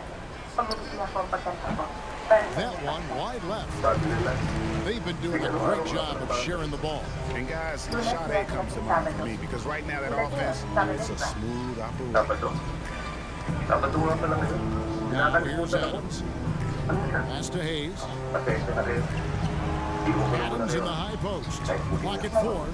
Speaker 6: pag-ulit niya po ang pagkanta ko.
Speaker 1: That one wide left.
Speaker 7: Sabi nila,
Speaker 1: They've been doing a great job of sharing the ball.
Speaker 3: And guys, shot A comes to mind for me because right now that offense is a smooth operation.
Speaker 7: dapat to. Dapat to nga pala kayo.
Speaker 1: Now here's
Speaker 7: Nakakalimutan ako.
Speaker 1: Adams.
Speaker 7: Ano yan?
Speaker 1: Pass to Hayes.
Speaker 7: Pasensya na rin. Hindi ko pala
Speaker 1: Adams in
Speaker 7: kayo.
Speaker 1: the high post. Clock at 4.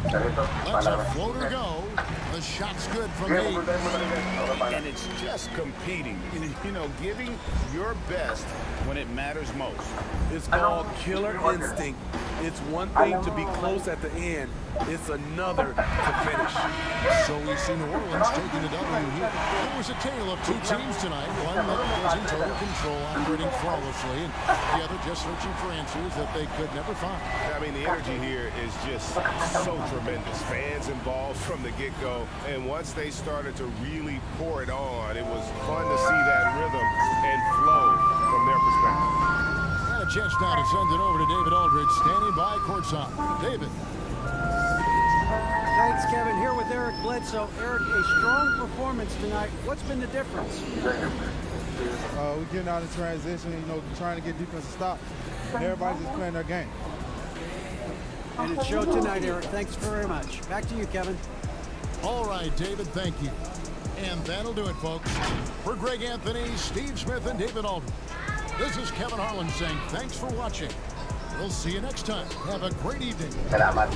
Speaker 7: Ganito,
Speaker 1: Lets a
Speaker 7: pala.
Speaker 1: floater go. The shot's good from
Speaker 7: Sige,
Speaker 1: Hayes.
Speaker 7: pupuntahin mo na rin. Okay, pala.
Speaker 3: And it's just competing, you know, giving your best when it matters most.
Speaker 4: It's called killer instinct. It's one thing to be close at the end. It's another to finish.
Speaker 1: So we see New Orleans taking a W here. It was a tale of two teams tonight. One that was in total control, operating flawlessly, and the other just searching for answers that they could never find.
Speaker 3: I mean, the energy here is just so tremendous. Fans involved from the get-go, and once they started to really pour it on, it was fun to see that rhythm and flow from their perspective.
Speaker 1: And a chance now to send it over to David Aldridge, standing by courtside. David.
Speaker 2: Thanks, Kevin. Here with Eric Bledsoe. Eric, a strong performance tonight. What's been the difference?
Speaker 13: We're getting out of transition, trying to get defensive stops. And everybody's just playing their game.
Speaker 2: And it showed tonight, Eric. Thanks very much. Back to you, Kevin.
Speaker 1: All right, David, thank you. And that'll do it, folks. For Greg Anthony, Steve Smith, and David Aldridge, this is Kevin Harlan saying thanks for watching. We'll see you next time. Have a great evening.
Speaker 7: Salamat.